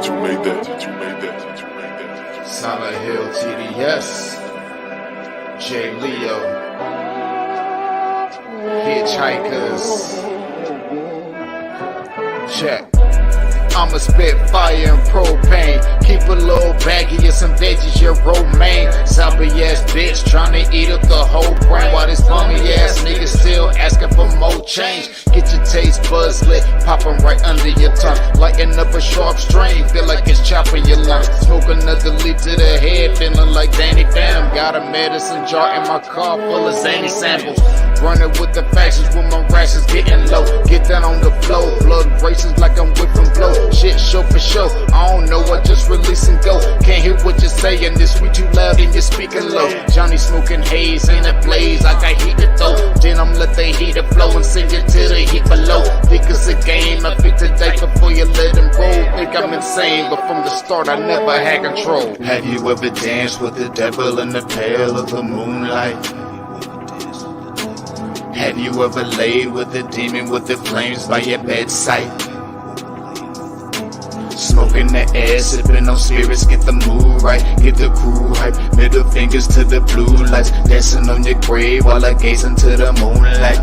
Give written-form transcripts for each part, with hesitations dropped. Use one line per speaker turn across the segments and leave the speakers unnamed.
that you made that, that you made that, that you made that.
Silent Hill TDS, J. Leo, Hitchhikers. Check. I'ma spit fire and propane. Keep a little baggie of some veggies, your romaine. Zombie ass bitch tryna eat up the whole brain. While this bummy ass nigga still asking for more change. Get your taste buds lit, pop 'em right under your tongue. Lighten up a sharp strain, feel like it's chopping your lungs. Smoke another leaf to the head, feeling like Danny Phantom. Got a medicine jar in my car full of zany samples. Running with the factions when my rations getting low. Get down on the floor, blood races like I'm whipping blow. Shit show for show, I don't know what, just release and go. Can't hear what you're saying, this sweet too loud and you're speaking low. Johnny smoking haze in a blaze, I got heat it though. Then I'm let the heater flow and send it to the heat below. Think it's a game, I pick the dice before you let them roll. Think I'm insane, but from the start I never had control.
Have you ever danced with the devil in the pale of the moonlight? Have you ever laid with a demon with the flames by your bedside? Smoking the air, sipping on spirits, get the mood right, get the crew hype. Middle fingers to the blue lights, dancing on your grave while I gaze into the moonlight.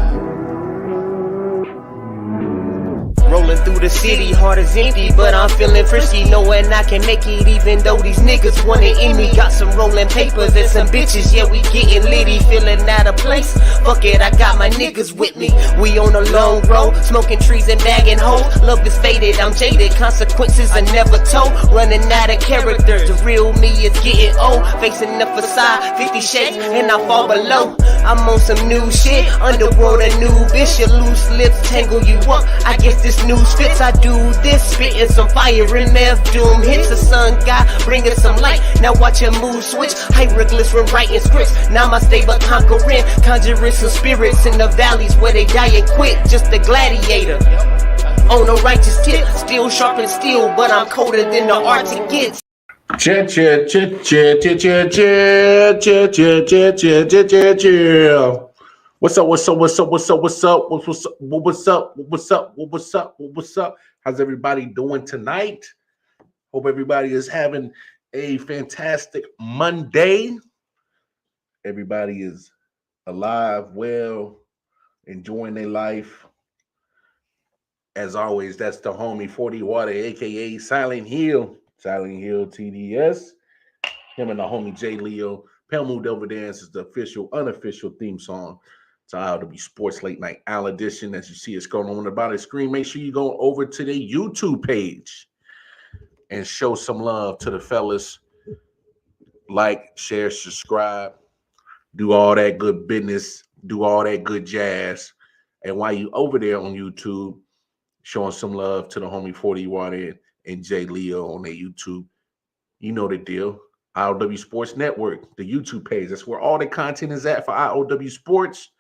Rolling through the city, heart is empty, but I'm feeling frisky, knowing I can make it even though these niggas want it in me. Got some rolling papers and some bitches, yeah, we getting litty, feeling out of place. Fuck it, I got my niggas with me. We on a long road, smoking trees and bagging hoes. Love is faded, I'm jaded, consequences are never told. Running out of character, the real me is getting old. Facing the facade, 50 shades, and I fall below. I'm on some new shit, underworld a new bitch. Your loose lips tangle you up, I guess this news fits. I do this, spitting some fire in Meth Doom. Hits the sun god, bringing some light. Now watch your mood switch, hieroglyphs when writing scripts. Namaste but conquering, conjuring some spirits in the valleys where they die and quit. Just a gladiator on a righteous tip, still sharp and steel, but I'm colder than the Arctic gets.
What's up? How's everybody doing tonight? Hope everybody is having a fantastic Monday. Everybody is alive, well, enjoying their life. As always, that's the homie 40 Water, aka Silent Hill TDS. Him and the homie J. Leo. Pale Moon Devil Dance is the official, unofficial theme song to I.O.W Sports Late Night Owl Edition. As you see it scrolling on the bottom of the screen, make sure you go over to the YouTube page and show some love to the fellas. Like, share, subscribe, do all that good business, do all that good jazz. And while you over there on YouTube, showing some love to the homie 40 Water and J. Leo on their YouTube, you know the deal. I.O.W Sports Network, the YouTube page. That's where all the content is at for I.O.W Sports.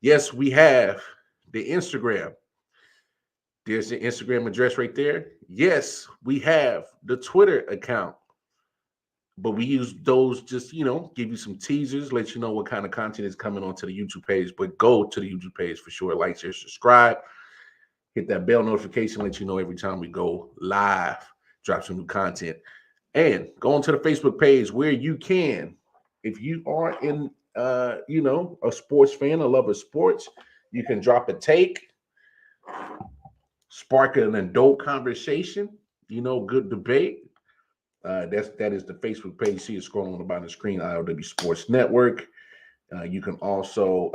Yes, we have the Instagram. There's the Instagram address right there. Yes, we have the Twitter account. But we use those just, give you some teasers, let you know what kind of content is coming onto the YouTube page. But go to the YouTube page for sure. Like, share, subscribe. Hit that bell notification, let you know every time we go live, drop some new content. And go onto the Facebook page where you can, if you are in, a sports fan, a lover of sports, you can drop a take, spark an adult conversation, good debate. That is the Facebook page. See it scrolling on the bottom of the screen, I.O.W Sports Network. You can also,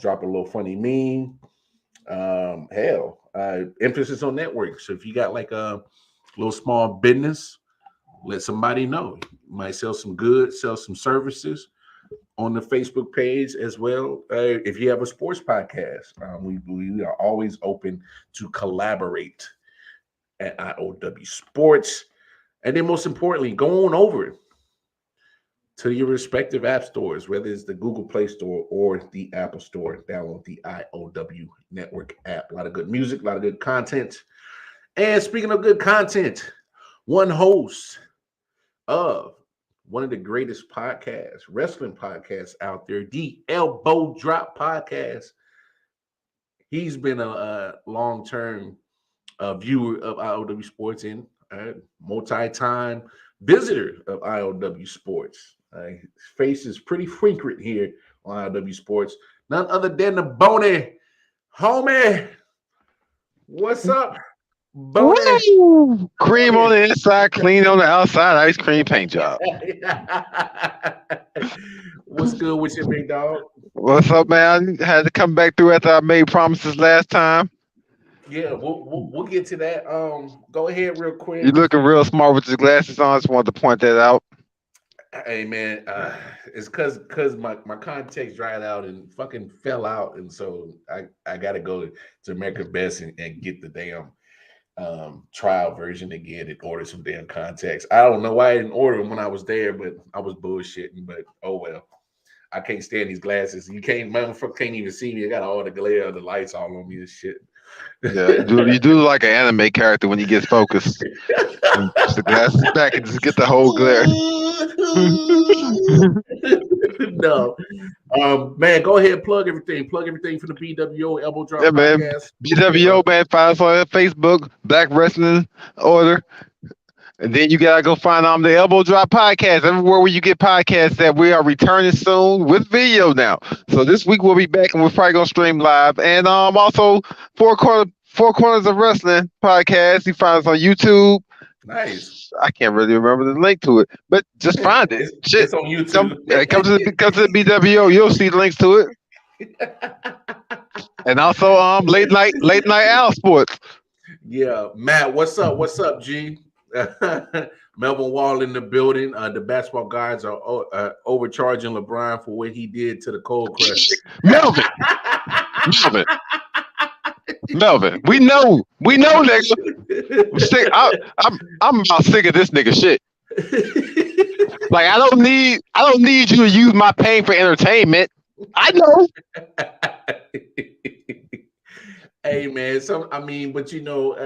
drop a little funny meme. Emphasis on network. So if you got like a little small business, let somebody know. You might sell some goods, sell some services on the Facebook page as well. If you have a sports podcast, we are always open to collaborate at I.O.W Sports. And then most importantly, go on over to your respective app stores, whether it's the Google Play Store or the Apple Store. Download the I.O.W Network app. A lot of good music, a lot of good content. And speaking of good content, one host of one of the greatest podcasts, wrestling podcasts out there, the Elbow Drop Podcast. He's been a long-term viewer of I.O.W Sports and multi-time visitor of I.O.W. Sports. His face is pretty frequent here on I.O.W. Sports. None other than the Boney homie. What's up, Boney?
Woo! Cream on the inside, clean on the outside, ice cream paint job.
What's good with you, big dog?
What's up, man? I had to come back through after I made promises last time.
Yeah, we'll get to that. Go ahead real quick.
You're looking real smart with your glasses on. Just wanted to point that out.
Hey man, it's cause my contacts dried out and fucking fell out, and so I gotta go to America Best and get the damn trial version again and order some damn contacts. I don't know why I didn't order them when I was there, but I was bullshitting. But oh well, I can't stand these glasses. You can't, motherfucker can't even see me. I got all the glare of the lights all on me and shit.
Yeah, you do like an anime character when you get focused. And push the glasses back and just get the whole glare.
No, man, go ahead, plug everything for the BWO Elbow Drop
man.
podcast.
BWO, man, find us on Facebook, Black Wrestling Order. And then you gotta go find the Elbow Drop podcast everywhere where you get podcasts. That we are returning soon with video now. So this week we'll be back and we're probably gonna stream live. And also Four Corners of Wrestling podcast. You find us on YouTube.
Nice.
I can't really remember the link to it, but just find it.
It's on YouTube.
Come to the BWO. You'll see links to it. And also late night Al Sports.
Yeah, Matt, what's up? What's up, G? Melvin Wall in the building. The basketball guys are overcharging LeBron for what he did to the Cold Crush.
Melvin, we know, nigga. I'm about sick of this nigga shit. Like I don't need you to use my pain for entertainment. I know.
Hey man, but you know,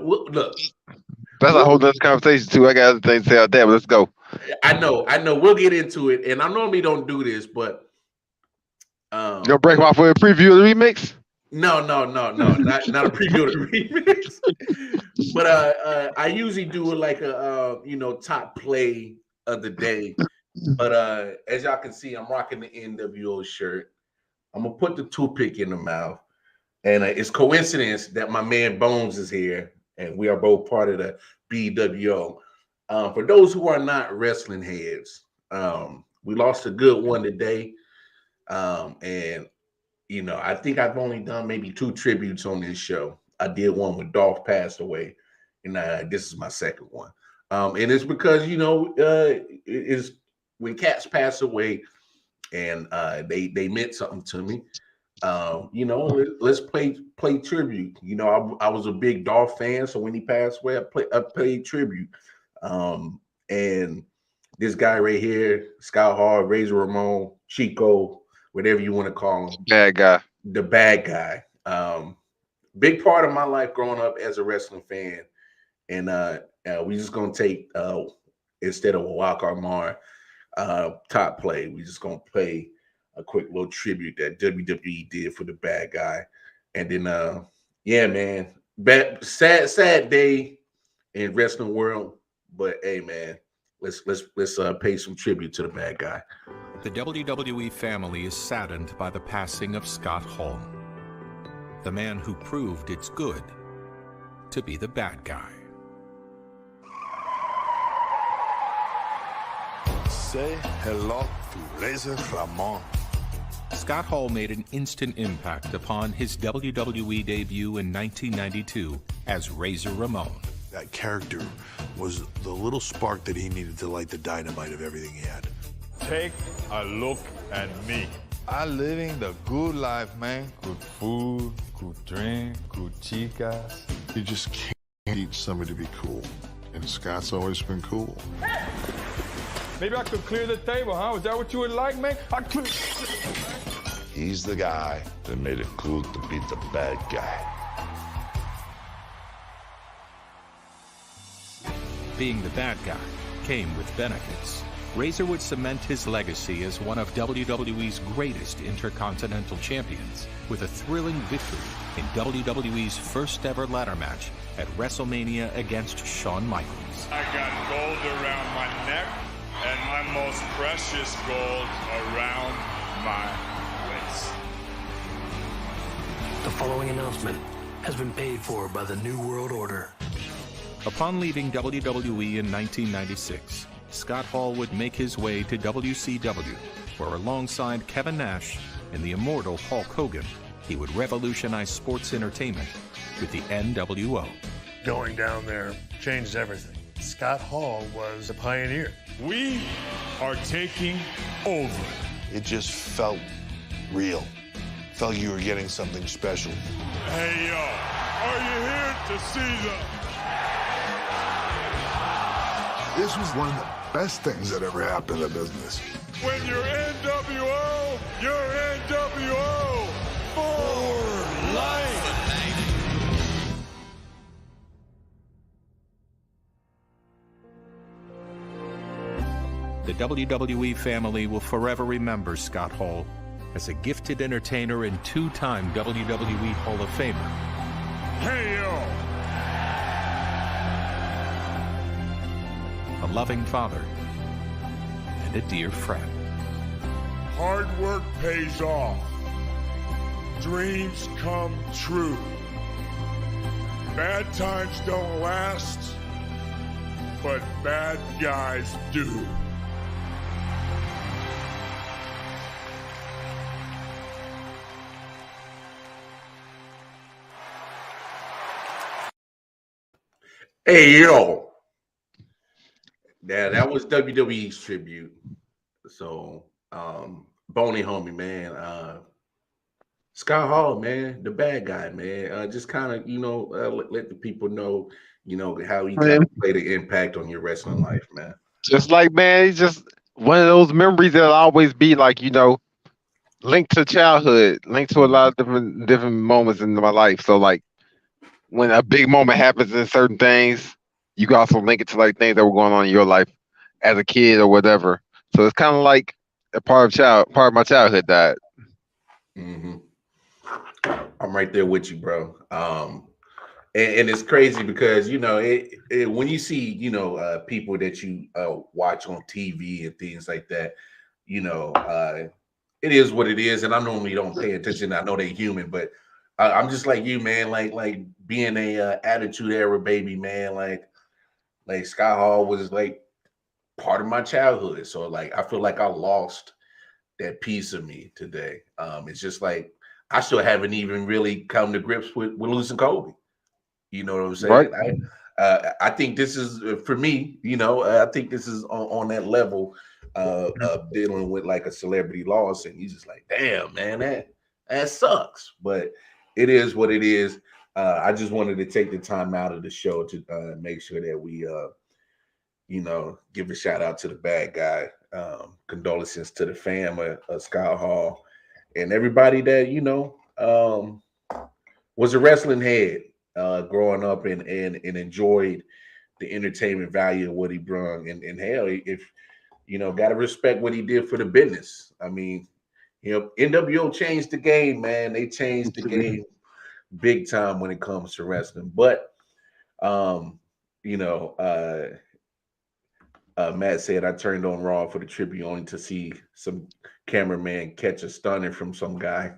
look.
That's a whole nother conversation too. I got other things to say out there, but let's go.
I know. We'll get into it, and I normally don't do this, but
you'll break off for a preview of the remix.
No, not a preview of the remix. But I usually do like a top play of the day. But as y'all can see, I'm rocking the NWO shirt. I'm gonna put the toothpick in the mouth, and it's coincidence that my man Bones is here, and we are both part of the BWO. For those who are not wrestling heads, we lost a good one today, and I think I've only done maybe 2 tributes on this show. I did one when Dolph passed away, and this is my second one. And it's because it's when cats pass away, and they meant something to me. Let's play tribute. I was a big Dolph fan, so when he passed away, I played tribute. And this guy right here, Scott Hall, Razor Ramon, Chico, whatever you want to call him, the bad guy. Big part of my life growing up as a wrestling fan, and we just gonna take instead of a Walk Mar top play, we just gonna play a quick little tribute that WWE did for the bad guy. And then yeah, man, sad day in wrestling world, but hey man, let's pay some tribute to the bad guy.
The WWE family is saddened by the passing of Scott Hall, the man who proved it's good to be the bad guy.
Say hello to Razor Ramon.
Scott Hall made an instant impact upon his WWE debut in 1992 as Razor Ramon.
That character was the little spark that he needed to light the dynamite of everything he had.
Take a look at me.
I'm living the good life, man. Good food, good drink, good chicas.
You just can't teach somebody to be cool. And Scott's always been cool.
Maybe I could clear the table, huh? Is that what you would like, man?
He's the guy that made it cool to be the bad guy.
Being the bad guy came with benefits. Razor would cement his legacy as one of WWE's greatest intercontinental champions with a thrilling victory in WWE's first ever ladder match at WrestleMania against Shawn Michaels.
I got gold around my neck and my most precious gold around my waist.
The following announcement has been paid for by the New World Order.
Upon leaving WWE in 1996, Scott Hall would make his way to WCW, where alongside Kevin Nash and the immortal Hulk Hogan, he would revolutionize sports entertainment with the NWO.
Going down there changed everything. Scott Hall was a pioneer.
We are taking over.
It just felt real. Felt you were getting something special.
Hey, yo, are you here to see the...
This was one of the best things that ever happened in business.
When you're NWO, you're NWO for life.
The WWE family will forever remember Scott Hall as a gifted entertainer and two-time WWE Hall of Famer.
Hey, yo.
A loving father, and a dear friend.
Hard work pays off. Dreams come true. Bad times don't last, but bad guys do.
Hey, yo. Yeah, that was WWE's tribute. So, Bony homie, man. Scott Hall, man, the bad guy, man. Just kind of, let the people know, how he kind of played an impact on your wrestling life, man.
Just like, man, he's just one of those memories that'll always be like, linked to childhood, linked to a lot of different moments in my life. So, like, when a big moment happens in certain things, you can also link it to like things that were going on in your life as a kid or whatever. So it's kind of like a part of my childhood died.
Mm-hmm. I'm right there with you, bro. And it's crazy because when you see people that you watch on TV and things like that, it is what it is. And I normally don't pay attention. I know they're human, but I'm just like you, man. Like being a Attitude Era baby, man. Like Scott Hall was like part of my childhood. So like I feel like I lost that piece of me today. It's just like I still haven't even really come to grips with losing Kobe. You know what I'm saying?
Right.
I think this is for me. I think this is on that level of dealing with like a celebrity loss, and he's just like, damn, man, that sucks. But it is what it is. I just wanted to take the time out of the show to make sure that we, give a shout out to the bad guy. Condolences to the fam of Scott Hall and everybody that was a wrestling head growing up and enjoyed the entertainment value of what he brought. And hell, if gotta respect what he did for the business. I mean, NWO changed the game, man. They changed the game big time when it comes to wrestling. But Matt said I turned on Raw for the tribute only to see some cameraman catch a stunner from some guy.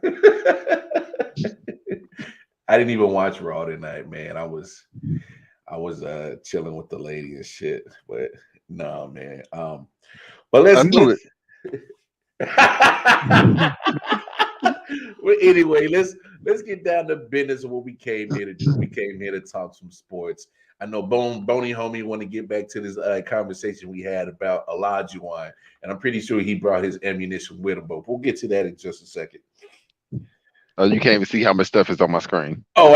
I didn't even watch Raw tonight, man. I was chilling with the lady and shit. But no, man. But let's do it. Well, anyway, let's get down to business of what we came here to do. We came here to talk some sports. I know Bony homie want to get back to this conversation we had about I.O.W, and I'm pretty sure he brought his ammunition with him, but we'll get to that in just a second.
Oh, you can't even see how much stuff is on my screen.
Oh,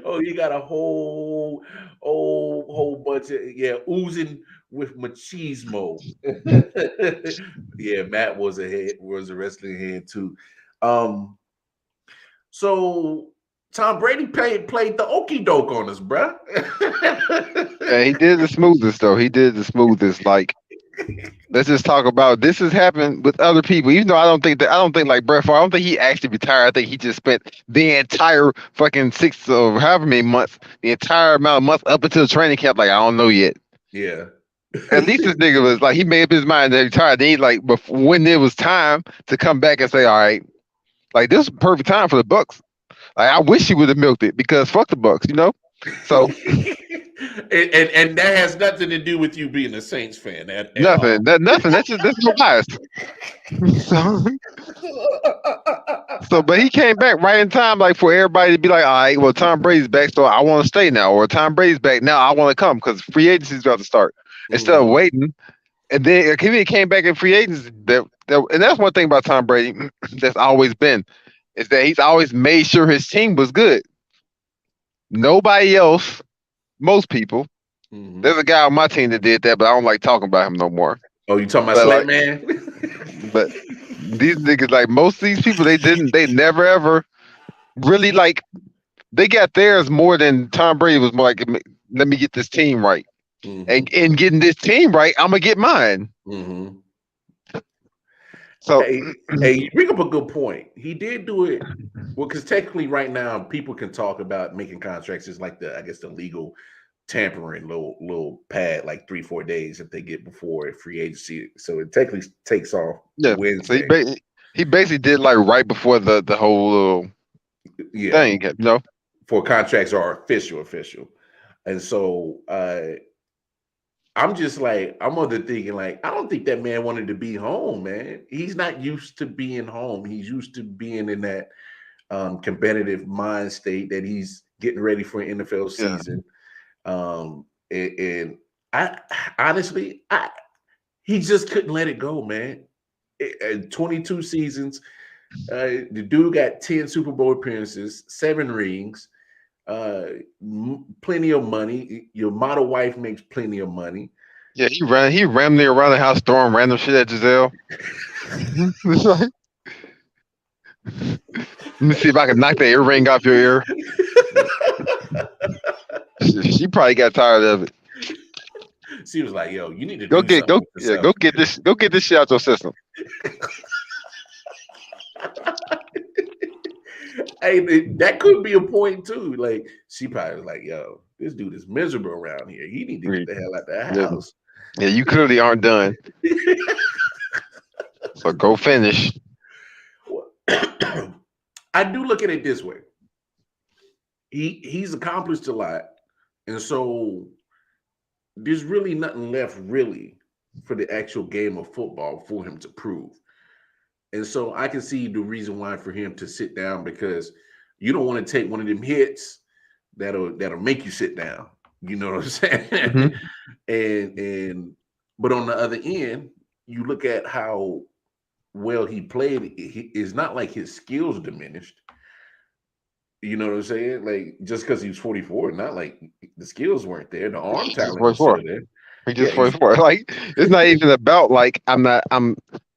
oh, you got a whole bunch of oozing with machismo. Yeah, Matt was a wrestling head too. So Tom Brady played the okey doke on us, bruh.
And he did the smoothest though. He did the smoothest. Like, let's just talk about this has happened with other people. Even though I don't think like Brett Favre, I don't think he actually retired. I think he just spent the entire fucking 6 or however many months, the entire amount of months up until the training camp. Like, I don't know yet.
Yeah.
At least this nigga was like, he made up his mind to retire. Then he like, when it was time to come back and say, all right, like this is perfect time for the Bucks. Like, I wish he would have milked it because fuck the Bucks, you know. So
and that has nothing to do with you being a Saints fan at
nothing. Nothing. That's no bias. So, but he came back right in time, like for everybody to be like, all right, well, Tom Brady's back, so I want to stay now, or Tom Brady's back now, I want to come because free agency is about to start. Instead of waiting, and then he came back in free agency. And that's one thing about Tom Brady that's always been, is that he's always made sure his team was good. Nobody else, most people. There's a guy on my team that did that, but I don't like talking about him no more.
Oh, you talking about Slap Man?
But these niggas, like most of these people, they never ever really like, they got theirs more than Tom Brady was more like, let me get this team right. And getting this team right, I'm gonna get mine. So
hey, you bring up a good point. He did do it well because technically, right now, people can talk about making contracts. It's like I guess the legal tampering little pad, like 3-4 days if they get before free agency. So it technically takes off Wednesday.
So he basically did like right before the whole little thing, you know,
for contracts are official. And so I'm just like, I'm under thinking like, I don't think that man wanted to be home, man. He's not used to being home. He's used to being in that competitive mind state that he's getting ready for an NFL season. And I honestly, he just couldn't let it go, man. 22 seasons. The dude got 10 Super Bowl appearances, 7 rings, plenty of money. Your model wife makes plenty of money.
Yeah, he ran me around the house throwing random shit at Giselle. Let me see if I can knock the earring off your ear. She probably got tired of it.
She was like, "Yo, you need to
go get this shit out your system."
Hey, that could be a point too. Like she probably was like, "Yo, this dude is miserable around here. He need to get the hell out that house."
Yeah, you clearly aren't done. So go finish.
I do look at it this way. He's accomplished a lot, and so there's really nothing left really for the actual game of football for him to prove. And so I can see the reason why for him to sit down, because you don't want to take one of them hits that'll make you sit down. You know what I'm saying? And but on the other end, you look at how well he played. It's not like his skills diminished. You know what I'm saying? Like just because he was 44, not like the skills weren't there. The arm talent was still there.
He just 44. Like it's not even about like I'm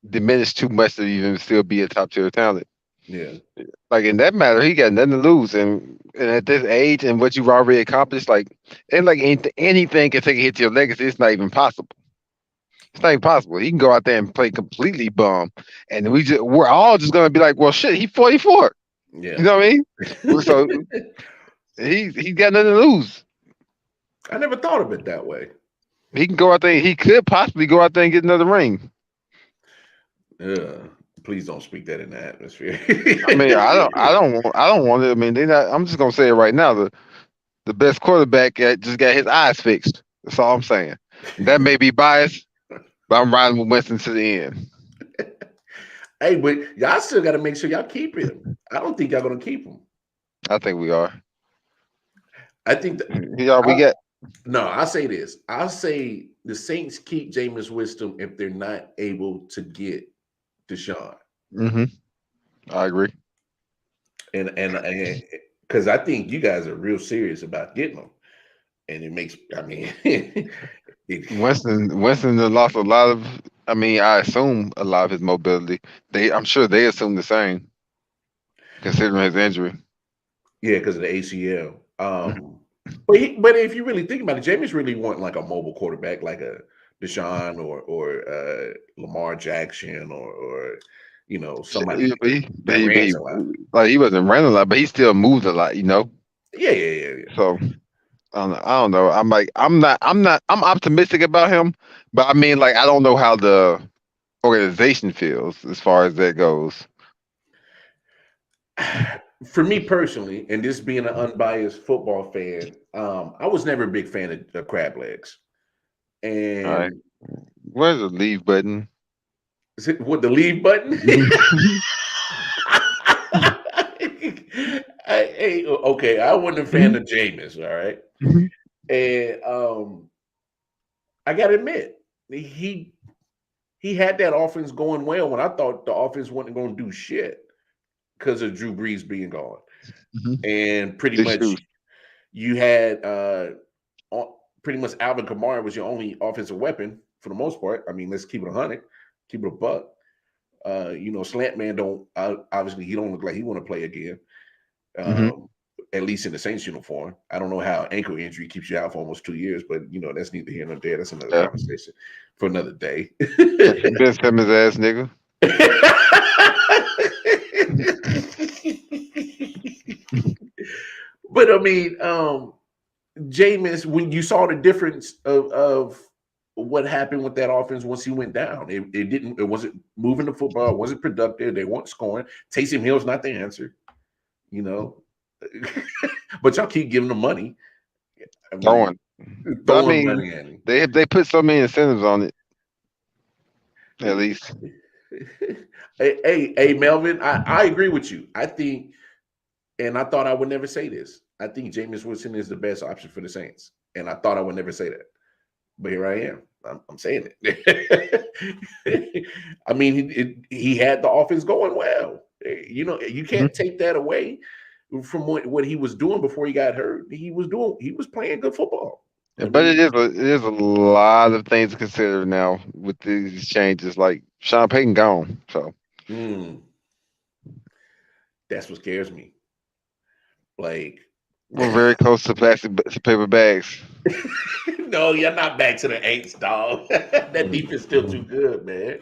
diminished too much to even still be a top tier talent.
Yeah.
Like in that matter, he got nothing to lose, and at this age and what you've already accomplished, like and like anything can take a hit to your legacy. It's not even possible. It's not even possible. He can go out there and play completely bum, and we're all just gonna be like, well, shit, he's 44.
Yeah.
You know what I mean? So he got nothing to lose.
I never thought of it that way.
He can go out there. He could possibly go out there and get another ring.
Please don't speak that in the atmosphere.
I mean, I don't want it. I mean, I'm just gonna say it right now. The best quarterback just got his eyes fixed. That's all I'm saying. That may be biased, but I'm riding with Winston to the end.
Hey, but y'all still got to make sure y'all keep him. I don't think y'all gonna keep him.
I think we are.
I think No, I'll say this. I'll say the Saints keep Jameis Winston if they're not able to get Deshaun.
I agree.
And because I think you guys are real serious about getting them. And it makes, I mean,
Winston has lost a lot of, I mean, I assume a lot of his mobility. I'm sure they assume the same, considering his injury.
Yeah, because of the ACL. But if you really think about it, Jameis really wasn't like a mobile quarterback, like a Deshaun or Lamar Jackson or somebody
Yeah,
that ran a lot.
like he wasn't running a lot, but he still moved a lot,
Yeah.
So I don't know. I'm optimistic about him, but I mean, like, I don't know how the organization feels as far as that goes.
For me personally, and this being an unbiased football fan, I was never a big fan of crab legs.
All right,
And
where's the leave button?
is it what the leave button? Hey, okay, I wasn't a fan of Jameis, all right. And I gotta admit, he had that offense going well when I thought the offense wasn't going to do shit because of Drew Brees being gone. And pretty
Big
much
shoes.
you had pretty much Alvin Kamara was your only offensive weapon for the most part. I mean, let's keep it 100, keep it a buck. Slant man don't obviously he don't look like he want to play again. At least in the Saints uniform. I don't know how ankle injury keeps you out for almost 2 years, but that's neither here nor there. That's another conversation for another day.
Ben Simmons ass nigga.
But I mean, Jameis, when you saw the difference of what happened with that offense once he went down, it wasn't moving the football, it wasn't productive, they weren't scoring. Taysom Hill's not the answer, but y'all keep giving them money.
Throwing
money at him.
They put so many incentives on it. At least.
Hey, Melvin, I agree with you. I think, and I thought I would never say this, I think Jameis Winston is the best option for the Saints. And I thought I would never say that. But here I am. I'm saying it. I mean, he had the offense going well. You can't take that away from what he was doing before he got hurt. He was playing good football.
But it is a lot of things to consider now with these changes. Like Sean Payton gone, so
that's what scares me. Like,
we're very close to plastic paper bags.
No, you're not back to the 8s, dog. That defense still too good, man.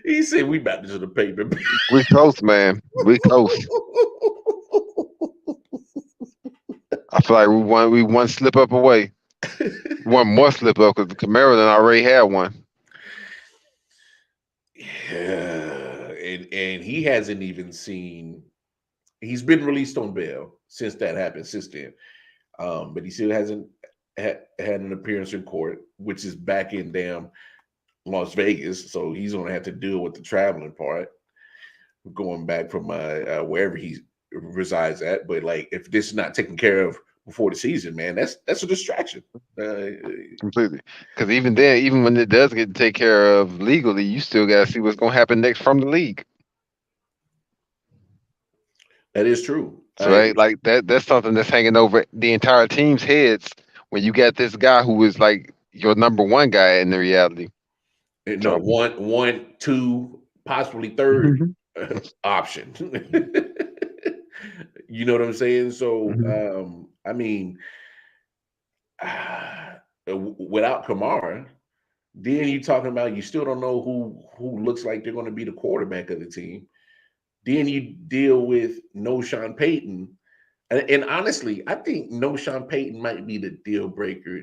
He said we back to the paper.
We close, man. We close. I feel like we one slip up away. One more slip up because the Camaro done already had one.
Yeah, and he hasn't even seen. He's been released on bail since that happened. Since then, but he still hasn't had an appearance in court, which is back in damn Las Vegas. So he's gonna have to deal with the traveling part, going back from wherever he resides at. But like, if this is not taken care of before the season, man, that's a distraction.
Completely. Because even then, even when it does get taken care of legally, you still got to see what's going to happen next from the league.
That is true.
So like that's something that's hanging over the entire team's heads when you got this guy who is like your number one guy in the reality.
No, one, two, possibly third option. You know what I'm saying? So, I mean, without Kamara, then you talking about you still don't know who looks like they're going to be the quarterback of the team. Then you deal with no Sean Payton. And honestly, I think no Sean Payton might be the deal breaker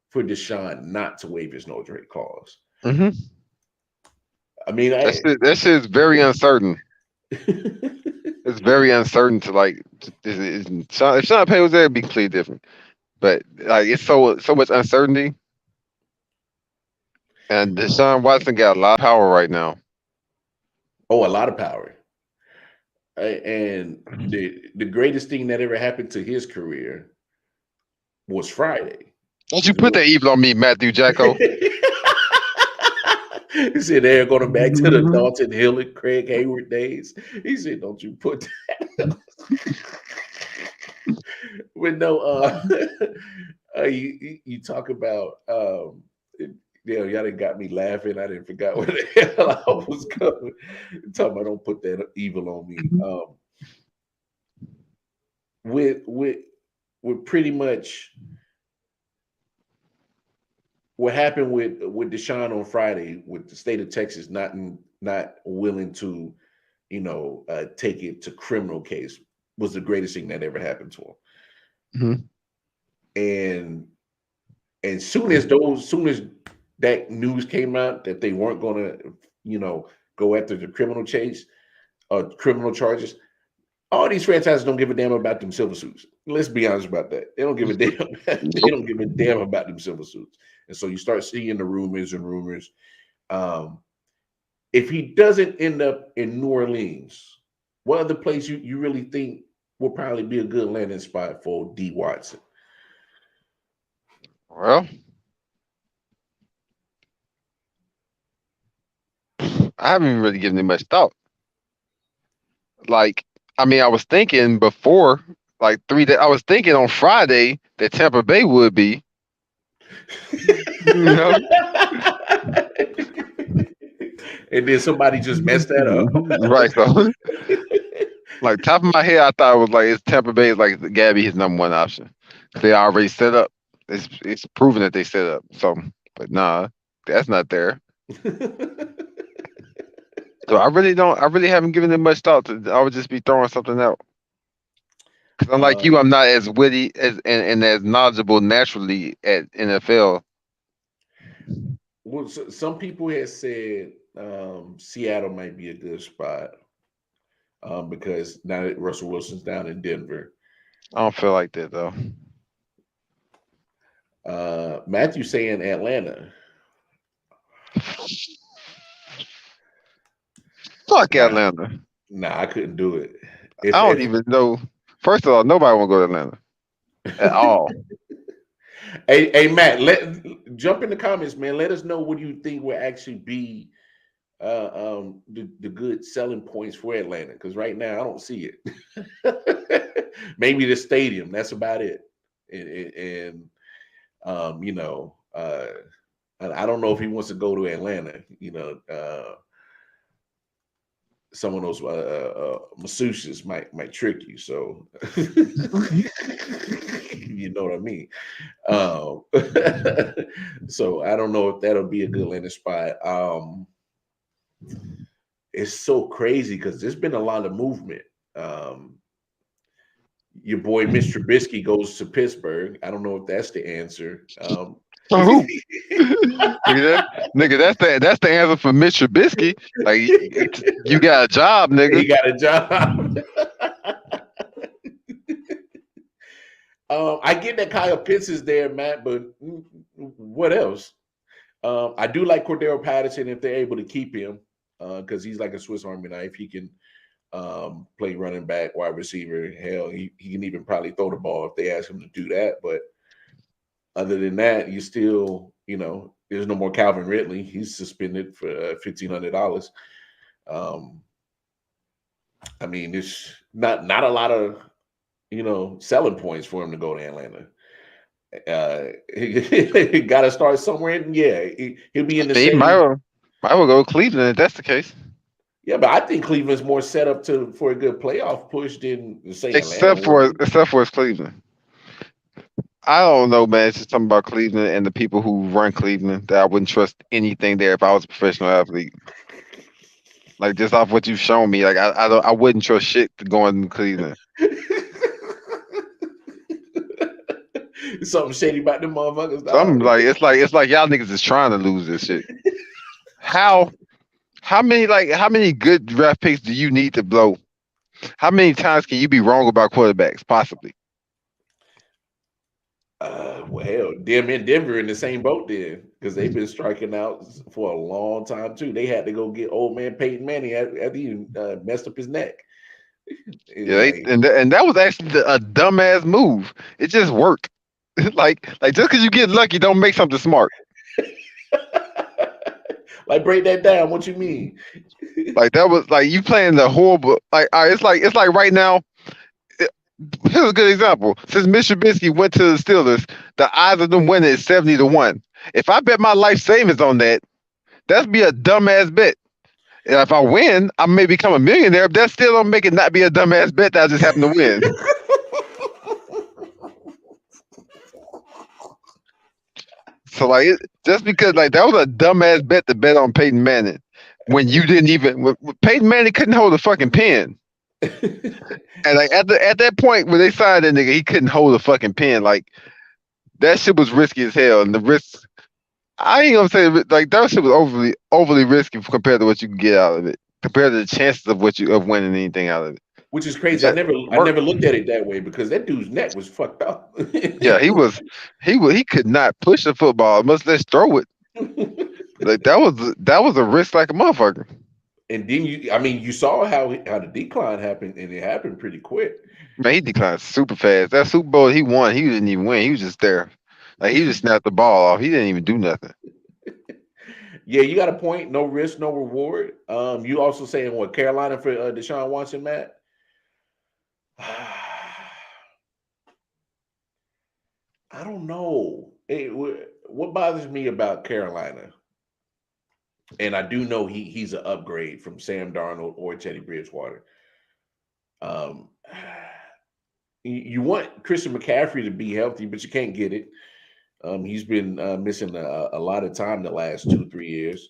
for Deshaun not to waive his no trade clause. I mean,
that shit is very uncertain. It's very uncertain to like. If Sean Payton was there, it'd be completely different. But like, it's so much uncertainty, and Deshaun Watson got a lot of power right now.
Oh, a lot of power. And the greatest thing that ever happened to his career was Friday.
Don't you put that evil on me, Matthew Jacko.
He said they're going back to the Dalton Hill and Craig Hayward days. He said, don't you put that. But no, you talk about, y'all done got me laughing. I didn't forget where the hell I was going. Talking about don't put that evil on me. With pretty much what happened with Deshaun on Friday, with the state of Texas not willing to, take it to criminal case, was the greatest thing that ever happened to him.
Mhm.
And soon as that news came out that they weren't going to, go after the criminal chase or criminal charges, all these franchises don't give a damn about them silver suits. Let's be honest about that. They don't give a damn. They don't give a damn about them silver suits. And so you start seeing the rumors and rumors. If he doesn't end up in New Orleans, what other place you really think would probably be a good landing spot for D. Watson?
Well, I haven't even really given it much thought. Like, I mean, I was thinking before, like 3 days. I was thinking on Friday that Tampa Bay would be.
And then somebody just messed that up.
Right. So, like, top of my head, I thought it was like it's Tampa Bay is like Gabby his number one option. They already set up. It's proven that they set up. So, but nah, that's not there. So I really haven't given it much thought. I would just be throwing something out. Because unlike you, I'm not as witty and as knowledgeable naturally at NFL.
Well, some people had said Seattle might be a good spot because now that Russell Wilson's down in Denver.
I don't feel like that though.
Matthew saying Atlanta.
Fuck Atlanta.
Nah, I couldn't do it.
I don't even know. First of all, nobody want to go to Atlanta at all.
Hey, Matt, jump in the comments, man. Let us know what you think will actually be the good selling points for Atlanta. Because right now, I don't see it. Maybe the stadium. That's about it. And I don't know if he wants to go to Atlanta. Some of those masseuses might trick you, so you know what I mean. So I don't know if that'll be a good landing spot. It's so crazy because there's been a lot of movement. Your boy Mr. Trubisky goes to Pittsburgh. I don't know if that's the answer.
Nigga, that's the answer for Mr. Trubisky. Like, you got a job, nigga.
He got a job. I get that Kyle Pitts is there, Matt, but what else? I do like Cordero Patterson if they're able to keep him because he's like a Swiss Army knife. He can play running back, wide receiver. Hell, he can even probably throw the ball if they ask him to do that. But other than that, you still, there's no more Calvin Ridley. He's suspended for $1,500. I mean, it's not a lot of, selling points for him to go to Atlanta. He got to start somewhere. Yeah, he'll be in the same.
Might well go to Cleveland if that's the case.
Yeah, but I think Cleveland's more set up for a good playoff push than say
Atlanta. Except for it's Cleveland. I don't know, man. It's just something about Cleveland and the people who run Cleveland that I wouldn't trust anything there if I was a professional athlete. Like, just off what you've shown me, like I wouldn't trust shit going to Cleveland.
Something shady about them motherfuckers.
Something like it's like y'all niggas is trying to lose this shit. How many good draft picks do you need to blow? How many times can you be wrong about quarterbacks, possibly?
Well, them in Denver in the same boat then, because they've been striking out for a long time too. They had to go get old man Peyton Manning after he messed up his neck.
Yeah, and that was actually a dumbass move. It just worked. like just because you get lucky, don't make something smart.
Like, break that down. What you mean?
Like, that was like you playing the horrible. Like, all right, it's like right now. Here's a good example. Since Mr. Trubisky went to the Steelers, the odds of them winning is 70-1. If I bet my life savings on that'd be a dumbass bet. And if I win, I may become a millionaire. But that still don't make it not be a dumbass bet that I just happen to win. So like, just because like that was a dumbass bet to bet on Peyton Manning when you didn't even when Peyton Manning couldn't hold a fucking pen. And like at that point when they signed that nigga, he couldn't hold a fucking pen. Like that shit was risky as hell, and the risks. I ain't gonna say like that shit was overly risky compared to what you can get out of it, compared to the chances of winning anything out of it.
Which is crazy. I never looked at it that way because that dude's neck was fucked up.
Yeah, he could not push the football, much less throw it. Like that was a risk like a motherfucker.
And then you saw how the decline happened, and it happened pretty quick.
Man, he declined super fast. That Super Bowl he won, he didn't even win. He was just there. Like he just snapped the ball off. He didn't even do nothing.
Yeah, you got a point. No risk, no reward. You also saying what Carolina for Deshaun Watson, Matt? I don't know. What bothers me about Carolina, and I do know he's an upgrade from Sam Darnold or Teddy Bridgewater. You want Christian McCaffrey to be healthy, but you can't get it. He's been missing a lot of time the last 2-3 years.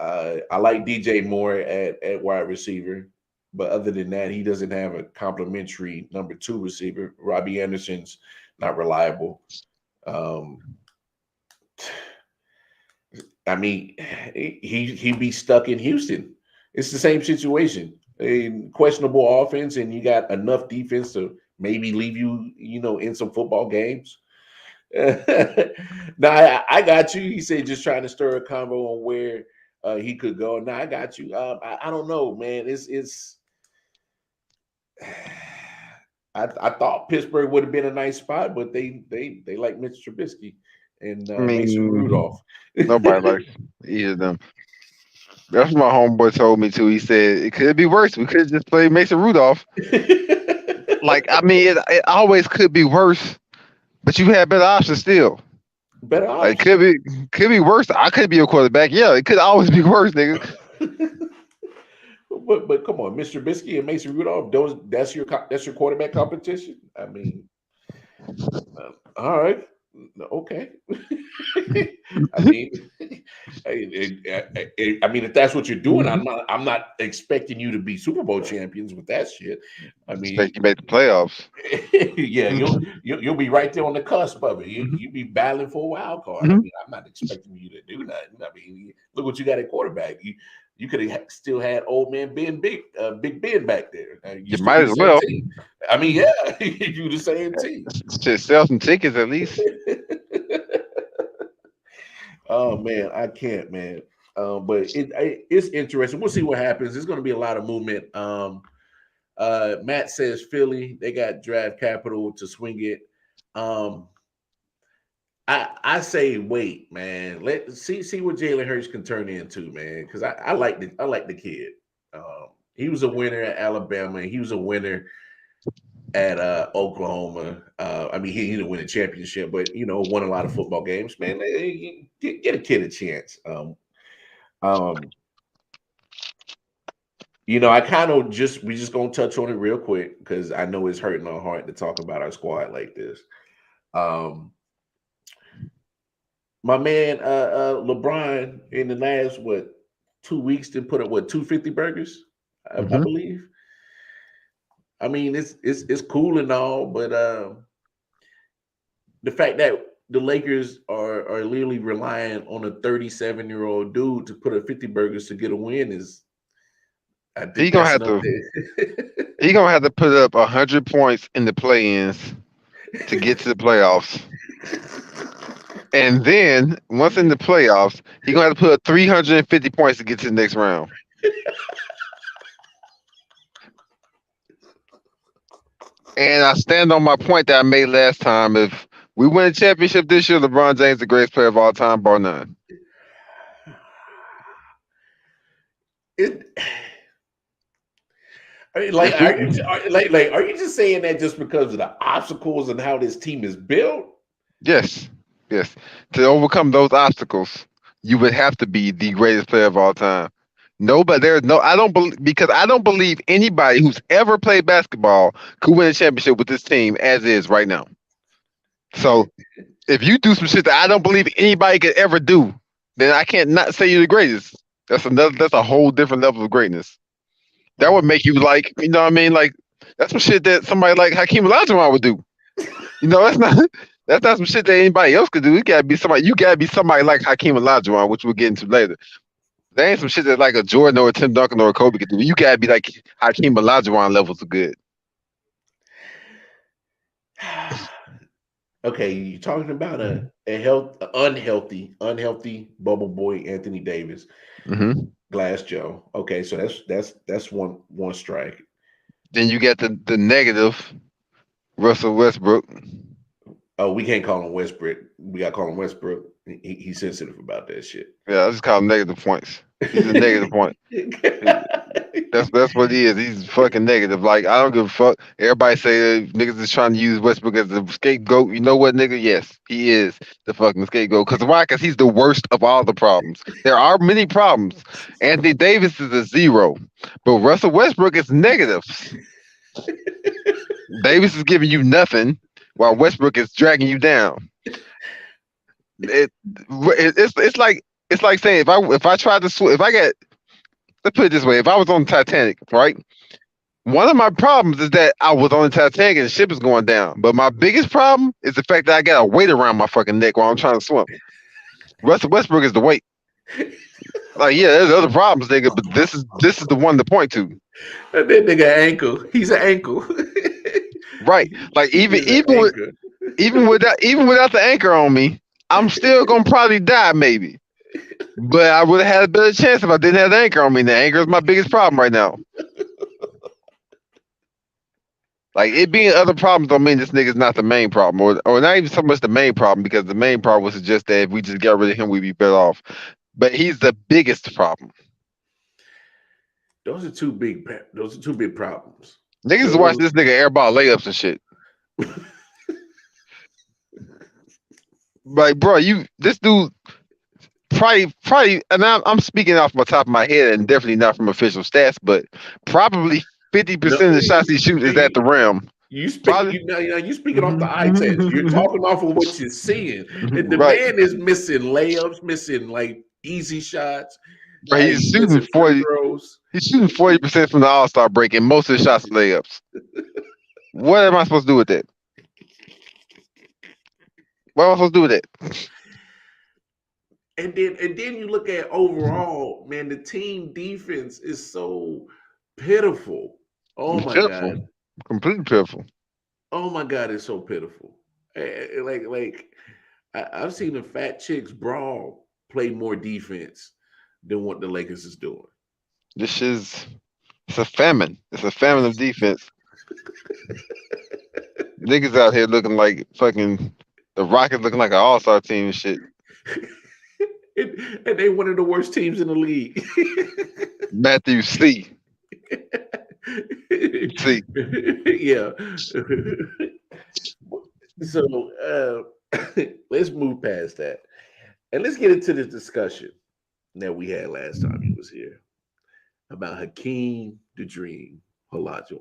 I like DJ Moore at wide receiver, but other than that, he doesn't have a complimentary number 2 receiver. Robbie Anderson's not reliable. I mean, he'd be stuck in Houston. It's the same situation. A questionable offense, and you got enough defense to maybe leave you, in some football games. Now I got you. He said just trying to stir a combo on where he could go. Now I got you. I don't know, man. It's. I thought Pittsburgh would have been a nice spot, but they like Mitch Trubisky and Mason Rudolph.
Nobody likes either of them. That's what my homeboy told me too. He said it could be worse. We could just play Mason Rudolph. Like I mean, it always could be worse, but you had better options still.
Better options.
Like, could be worse. I could be a quarterback. Yeah, it could always be worse, nigga.
But come on, Mr. Trubisky and Mason Rudolph. That's your quarterback competition. I mean, all right, okay. I mean, if that's what you're doing, I'm not expecting you to be Super Bowl champions with that shit. I mean,
expect you make the playoffs.
Yeah, you'll be right there on the cusp of it. You'll be battling for a wild card. I mean, I'm not expecting you to do nothing. I mean, look what you got at quarterback. You could have still had old man Big Ben back there.
You might as well.
Team. I mean, yeah, you the same team.
Just sell some tickets at least.
Oh man, I can't, man. But it's interesting. We'll see what happens. There's going to be a lot of movement. Matt says Philly, they got draft capital to swing it. I say wait, man. Let's see what Jalen Hurts can turn into, man. Because I like the kid. He was a winner at Alabama. He was a winner at Oklahoma. I mean, he didn't win a championship, but won a lot of football games, man. Get a kid a chance. I kind of we just gonna touch on it real quick because I know it's hurting our heart to talk about our squad like this. My man, LeBron, in the last 2 weeks, did put up 250 burgers, I believe. I mean, it's cool and all, but the fact that the Lakers are literally relying on a 37-year-old dude to put up 50 burgers to get a win is. I think
he's gonna have to put up 100 points in the play-ins to get to the playoffs. And then once in the playoffs, he's gonna have to put up 350 points to get to the next round. And I stand on my point that I made last time. If we win a championship this year, LeBron James is the greatest player of all time, bar none.
Are you just saying that just because of the obstacles and how this team is built?
Yes. To overcome those obstacles, you would have to be the greatest player of all time. I don't believe anybody who's ever played basketball could win a championship with this team as is right now. So if you do some shit that I don't believe anybody could ever do, then I can't not say you're the greatest. That's a whole different level of greatness. That would make you like, you know what I mean? Like that's some shit that somebody like Hakeem Olajuwon would do. You know, that's not some shit that anybody else could do. You gotta be somebody like Hakeem Olajuwon, which we'll get into later. There ain't some shit that like a Jordan or a Tim Duncan or a Kobe could do. You gotta be like Hakeem Olajuwon levels of good.
Okay, you're talking about unhealthy bubble boy Anthony Davis, Glass Joe. Okay, so that's one strike.
Then you get the negative Russell Westbrook.
Oh, we can't call him Westbrook. We got to call him Westbrook. He's sensitive about that shit.
Yeah, I just call him negative points. He's a negative point. That's what he is. He's fucking negative. Like I don't give a fuck. Everybody say that niggas is trying to use Westbrook as a scapegoat. You know what, nigga? Yes, he is the fucking scapegoat. Because why? Because he's the worst of all the problems. There are many problems. Anthony Davis is a 0, but Russell Westbrook is negatives. Davis is giving you nothing, while Westbrook is dragging you down. It's like saying if I tried to if I get, let's put it this way, if I was on the Titanic, right? One of my problems is that I was on the Titanic and the ship is going down. But my biggest problem is the fact that I got a weight around my fucking neck while I'm trying to swim. Russell Westbrook is the weight. Like, yeah, there's other problems, nigga, but this is the one to point to.
That nigga ankle. He's an ankle.
Right. Like even without the anchor on me, I'm still gonna probably die maybe. But I would have had a better chance if I didn't have the anchor on me. The anchor is my biggest problem right now. Like it being other problems don't mean this nigga's not the main problem, or not even so much the main problem, because the main problem was just that if we just got rid of him, we'd be better off. But he's the biggest problem.
Those are two big problems.
Niggas watch this nigga airball layups and shit. Like, bro, this dude probably, and I'm speaking off the top of my head and definitely not from official stats, but probably 50% of the shots he shoots is at the rim.
You speaking off the eye test. You're talking off of what you're seeing. The man is missing layups, missing like easy shots.
Right, he's shooting 40 throws. He's shooting 40% from the All-Star break, and most of the shots are layups. What am I supposed to do with that? What am I supposed to do with that?
And then you look at overall, man, the team defense is so pitiful. Oh my God.
Completely pitiful.
Oh my God, it's so pitiful. I've seen the fat chicks brawl play more defense than what the Lakers is doing.
It's a famine. It's a famine of defense. Niggas out here looking like fucking the Rockets looking like an all-star team and shit.
And they one of the worst teams in the league.
Matthew C. C.
Yeah. So let's move past that. And let's get into the discussion that we had last time he was here about Hakeem the Dream Olajuwon.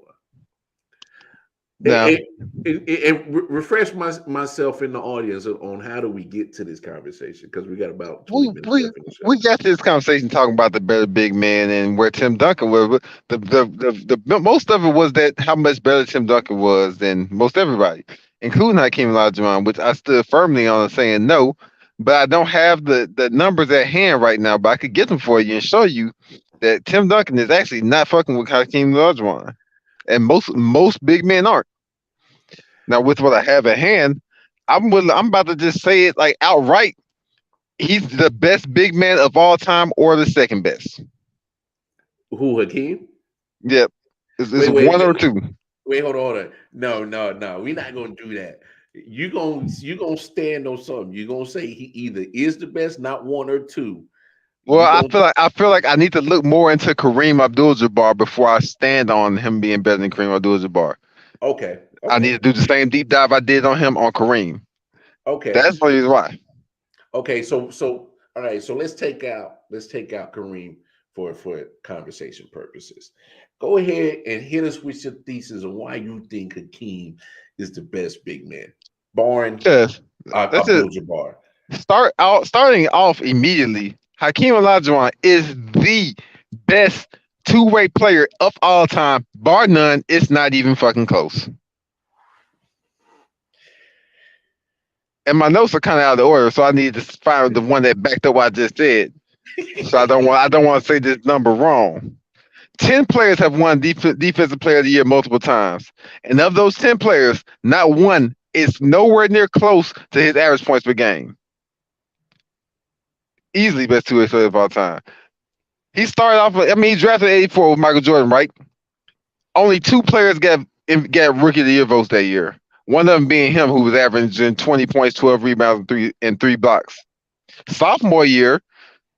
Now,
and refresh myself in the audience on how do we get to this conversation, because we got about 20 minutes left in the show.
We got to this conversation talking about the better big man and where Tim Duncan was. The most of it was that how much better Tim Duncan was than most everybody, including Hakeem Olajuwon, which I stood firmly on saying no. But I don't have the numbers at hand right now, but I could get them for you and show you that Tim Duncan is actually not fucking with Hakeem Olajuwon, and most big men aren't. Now, with what I have at hand, I'm about to just say it like outright. He's the best big man of all time, or the second best.
Who, Hakeem?
Yep, it's one or two.
Wait, hold on. No. We're not gonna do that. You gonna stand on something. You're gonna say he either is the best, not one or two.
Well, I feel like I need to look more into Kareem Abdul-Jabbar before I stand on him being better than Kareem Abdul-Jabbar.
Okay.
I need to do the same deep dive I did on him on Kareem.
Okay.
That's the reason why.
Okay, so all right, so let's take out Kareem for conversation purposes. Go ahead and hit us with your thesis on why you think Hakeem is the best big man. Barring
That's it.
Abdul-Jabbar.
Starting off immediately, Hakeem Olajuwon is the best two-way player of all time, bar none. It's not even fucking close. And my notes are kind of out of order, so I need to find the one that backed up what I just said. So I don't want to say this number wrong. 10 players have won Defensive Player of the Year multiple times, and of those 10 players, not one is nowhere near close to his average points per game. Easily best two-way player of all time. He started off. He drafted 84 with Michael Jordan, right? Only 2 players got Rookie of the Year votes that year. One of them being him, who was averaging 20 points, 12 rebounds, and 3 blocks. Sophomore year,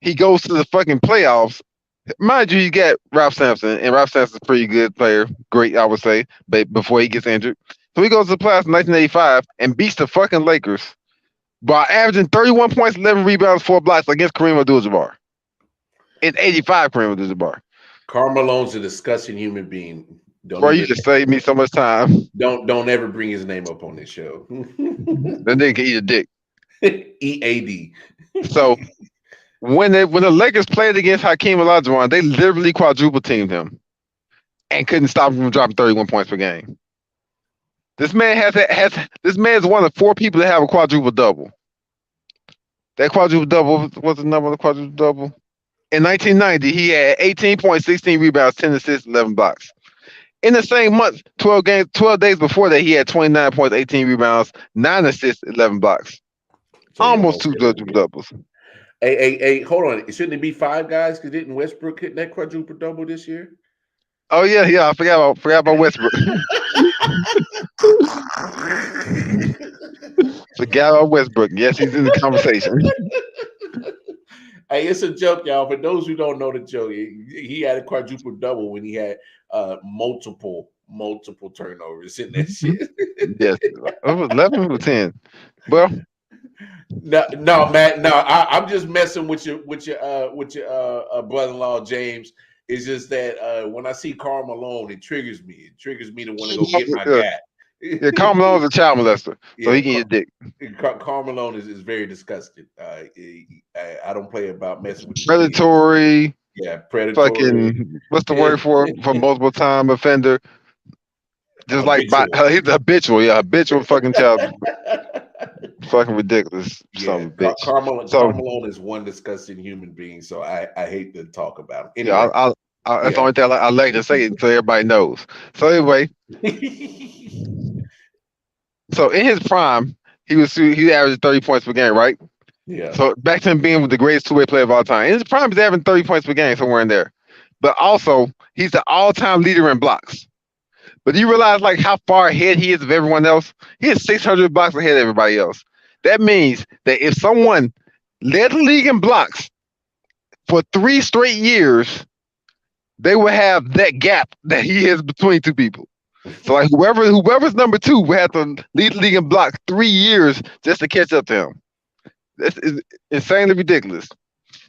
he goes to the fucking playoffs. Mind you, he got Ralph Sampson, and Ralph Sampson's a pretty good player. Great, I would say, but before he gets injured. So he goes to the playoffs in 1985 and beats the fucking Lakers by averaging 31 points, 11 rebounds, 4 blocks against Kareem Abdul-Jabbar. In 85, Kareem Abdul-Jabbar.
Karl Malone's a disgusting human being.
Bro, you just saved me so much time.
Don't ever bring his name up on this show.
That nigga can eat a dick.
EAD.
So when the Lakers played against Hakeem Olajuwon, they literally quadruple teamed him and couldn't stop him from dropping 31 points per game. This man this man is one of 4 people that have a quadruple double. That quadruple double, what's the number of the quadruple double? In 1990, he had 18 points, 16 rebounds, 10 assists, 11 blocks. In the same month, 12 days before that, he had 29 points, 18 rebounds, 9 assists, 11 blocks. So almost 2 quadruple doubles.
Hey, hold on. Shouldn't it be 5 guys? Because didn't Westbrook hit that quadruple double this year?
Oh yeah. I forgot about Westbrook. Forgot about Westbrook. Yes, he's in the conversation.
Hey, it's a joke, y'all. For those who don't know the joke, he had a quadruple double when he had multiple turnovers in that shit.
Yes, it was 11 or 10. Well,
no, Matt. No, I'm just messing with your brother-in-law James. It's just that when I see Karl Malone, it triggers me. It triggers me to want to go get my guy.
Yeah, Karl Malone's a child molester, so he can eat a dick.
Karl Malone is very disgusting. I don't play about messing with
predatory.
Yeah, predatory.
Fucking, what's the word for multiple time offender? Just
habitual.
Like he's habitual. Yeah, habitual fucking child. Fucking ridiculous.
Yeah,
bitch.
Karl Malone is one disgusting human being, so I hate to talk about him. Anyway,
yeah, that's the only thing I like to say it so everybody knows. So anyway, so in his prime, he averaged 30 points per game, right?
Yeah.
So back to him being the greatest two-way player of all time. In his prime, he's averaging 30 points per game, somewhere in there. But also, he's the all-time leader in blocks. But do you realize how far ahead he is of everyone else? He is 600 blocks ahead of everybody else. That means that if someone led the league in blocks for 3 straight years, they would have that gap that he is between 2 people. So whoever's number 2 would have to lead the league in blocks 3 years just to catch up to him. This is insanely ridiculous.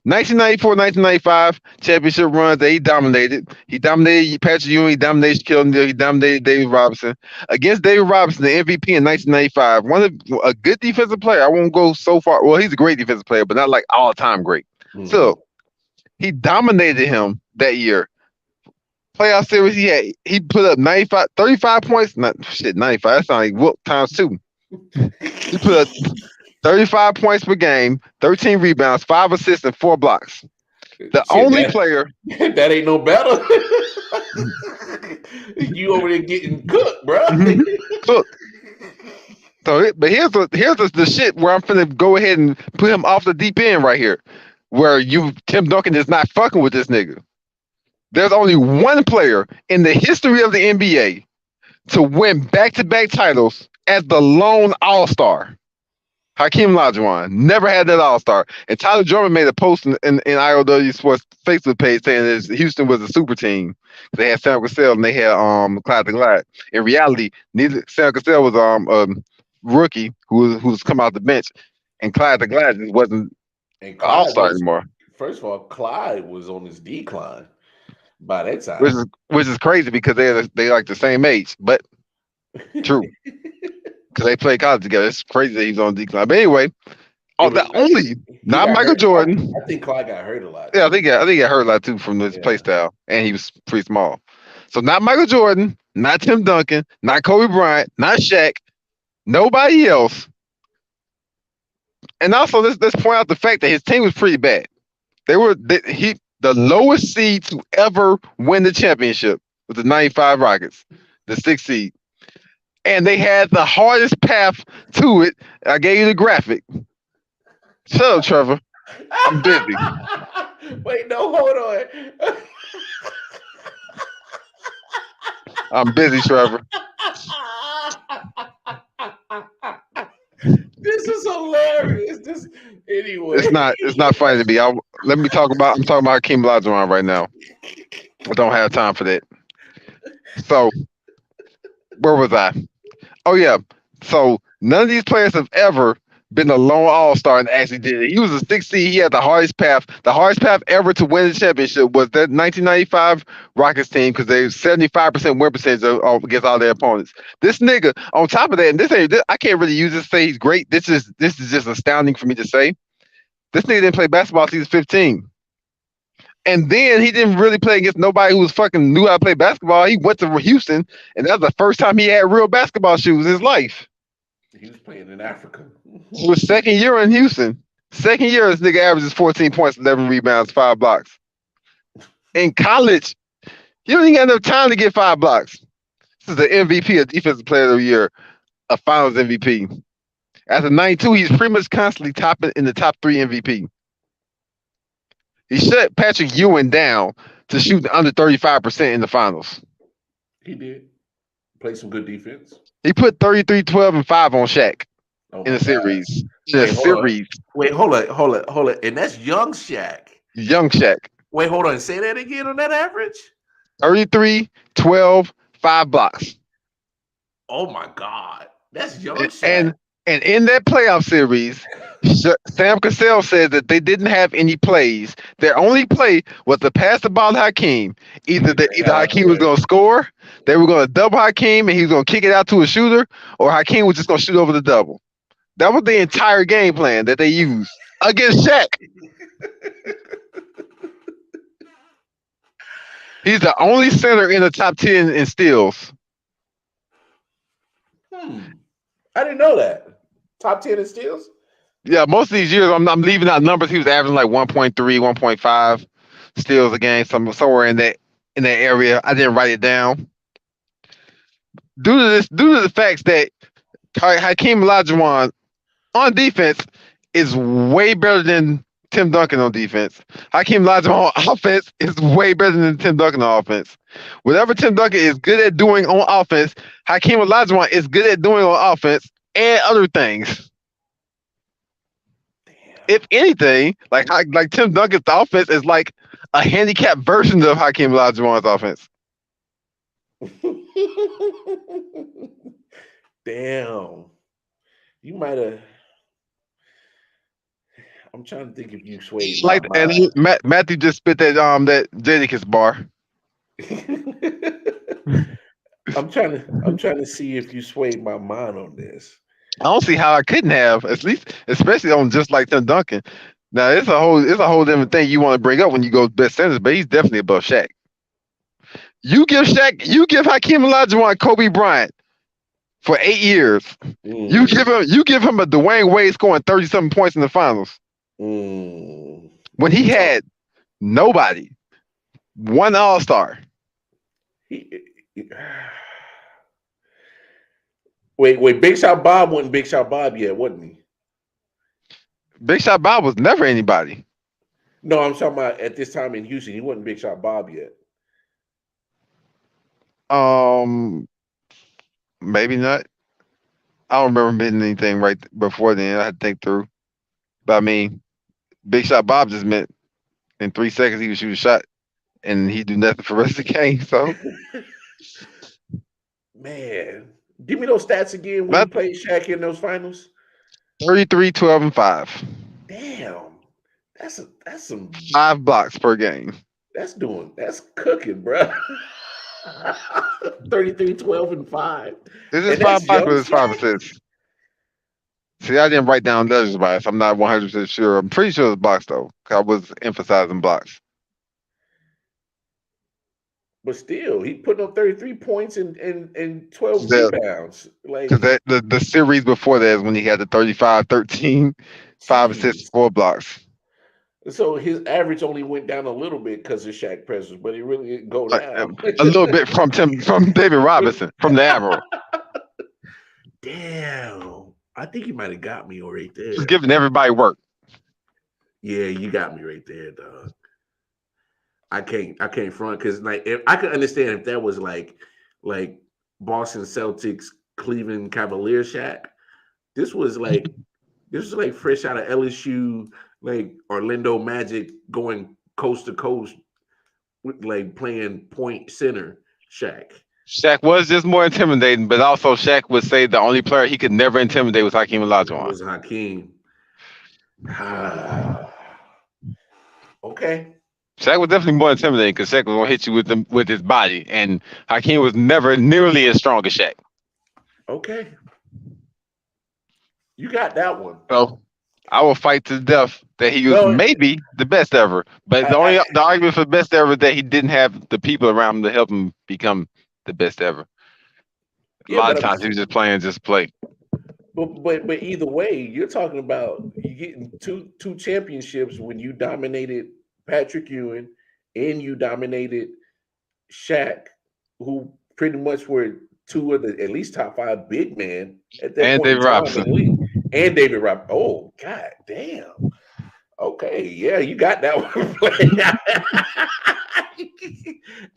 1994, 1995 championship runs that he dominated. He dominated Patrick Ewing, he dominated Shaquille O'Neal, he dominated David Robinson. Against David Robinson, the MVP in 1995, a good defensive player. I won't go so far. Well, he's a great defensive player, but not all-time great. Mm-hmm. So he dominated him that year. Playoff series, he put up 35 points. 95. That sounds like whoop times 2. He put up 35 points per game, 13 rebounds, 5 assists, and 4 blocks. The only player
that ain't no better. You over there getting cooked, bro.
Cooked. So, but here's the shit where I'm finna go ahead and put him off the deep end right here, where Tim Duncan is not fucking with this nigga. There's only one player in the history of the NBA to win back-to-back titles as the lone All-Star. Hakeem Olajuwon never had that All-Star. And Tyler Jordan made a post in I.O.W. Sports Facebook page saying that Houston was a super team. They had Sam Cassell and they had Clyde the Glide. In reality, neither Sam Cassell was a rookie who's come out the bench, and Clyde the Glide just wasn't an All-Star anymore.
First of all, Clyde was on his decline by that time,
which is crazy because they like the same age, but true. because they played college together. It's crazy that he's on decline. But anyway,
He
not
got
Michael
hurt.
Jordan.
I think Clyde got hurt a lot.
Yeah, I think he got hurt a lot too from his play style, and he was pretty small. So not Michael Jordan, not Tim Duncan, not Kobe Bryant, not Shaq, nobody else. And also, let's point out the fact that his team was pretty bad. The lowest seed to ever win the championship was the '95 Rockets, the 6th seed, and they had the hardest path to it. I gave you the graphic. Shut up, Trevor. I'm busy.
Wait, no, hold on.
I'm busy, Trevor.
This is hilarious. Anyway.
It's not funny to me. I'm talking about Hakeem Olajuwon right now. I don't have time for that. So where was I? Oh yeah. So none of these players have ever been a lone all-star and actually did it. He was a 6th seed. He had the hardest path. The hardest path ever to win the championship was that 1995 Rockets team because they 75% win percentage against all their opponents. This nigga, on top of that, and I can't really use this to say he's great. This is just astounding for me to say. This nigga didn't play basketball till he was 15. And then he didn't really play against nobody who was fucking knew how to play basketball. He went to Houston, and that was the first time he had real basketball shoes in his life.
He was playing in Africa.
It was second year in Houston. Second year, this nigga averages 14 points, 11 rebounds, 5 blocks. In college, you don't even got enough time to get 5 blocks. This is the MVP, a Defensive Player of the Year, a Finals MVP. After 92, he's pretty much constantly topping in the top 3 MVP. He shut Patrick Ewing down to shoot under 35% in the finals.
He did. Played some good defense.
He put 33, 12, and 5 on Shaq in the series.
Wait, hold on. And that's young Shaq.
Young Shaq.
Wait, hold on. Say that again on that average.
33, 12, 5 blocks.
Oh my God. That's young Shaq.
And in that playoff series, Sam Cassell said that they didn't have any plays. Their only play was to pass the ball to Hakeem. Either Hakeem was going to score, they were going to double Hakeem, and he was going to kick it out to a shooter, or Hakeem was just going to shoot over the double. That was the entire game plan that they used against Shaq. He's the only center in the top 10 in steals.
I didn't know that. Top 10 in steals?
Yeah, most of these years, I'm leaving out numbers. He was averaging like 1.3, 1.5 steals a game, somewhere in that area. I didn't write it down. Due to the facts that Hakeem Olajuwon on defense is way better than Tim Duncan on defense. Hakeem Olajuwon on offense is way better than Tim Duncan on offense. Whatever Tim Duncan is good at doing on offense, Hakeem Olajuwon is good at doing on offense and other things. Damn. If anything, like Tim Duncan's offense is like a handicapped version of Hakeem Olajuwon's offense.
Damn. You might have. I'm trying to think if you swayed.
Matthew just spit that Jadakiss bar.
I'm trying to see if you swayed my mind on this.
I don't see how I couldn't have, at least, especially on just like Tim Duncan. Now it's a whole different thing you want to bring up when you go best centers, but he's definitely above Shaq. You give Hakeem Olajuwon Kobe Bryant for 8 years. You give him a Dwayne Wade scoring 30-something points in the finals. When he had nobody, one all-star.
Wait, Big Shot Bob wasn't Big Shot Bob yet, wasn't he?
Big Shot Bob was never anybody.
No, I'm talking about at this time in Houston, he wasn't Big Shot Bob yet.
Maybe not. I don't remember meeting anything right before then. I had to think through. But I mean, Big Shot Bob just meant in 3 seconds he would shoot a shot and he'd do nothing for the rest of the game. So,
man, give me those stats again when you played Shaq in those finals.
33, 12, and 5.
Damn, that's some
5 blocks per game.
That's cooking, bro. 33, 12, and 5.
This is 5 blocks with 5 assists. See, I didn't write down letters bias. I'm not 100% sure. I'm pretty sure it's blocks though. 'Cause I was emphasizing blocks.
But still, he put up 33 points and 12
Because
rebounds. Like,
the series before that is when he had the 35, 13, 5 assists,
jeez.
4 blocks.
So his average only went down a little bit because of Shaq presence, but it really didn't go
Like,
down.
a little bit from David Robinson, from the Admiral.
Damn. I think you might have got me right there.
Just giving everybody work.
Yeah, you got me right there, dog. I can't front because like if I could understand if that was like Boston Celtics, Cleveland Cavaliers Shaq. This was like fresh out of LSU, like Orlando Magic going coast to coast, with like playing point center Shaq.
Shaq was just more intimidating, but also Shaq would say the only player he could never intimidate was Hakeem
It
Olajuwon.
was Hakeem. Okay.
Shaq was definitely more intimidating because Shaq was gonna hit you with his body, and Hakeem was never nearly as strong as Shaq.
Okay. You got that one.
So I will fight to the death that he was maybe the best ever. But the argument for the best ever is that he didn't have the people around him to help him become the best ever. A lot of times he was just playing just to play.
But either way, you're talking about you getting two championships when you dominated Patrick Ewing and you dominated Shaq, who pretty much were two of the at least top 5 big men at that
and
point
David
in time
Robinson.
in the league. And David Robinson. Oh, god damn. Okay, yeah, you got that one.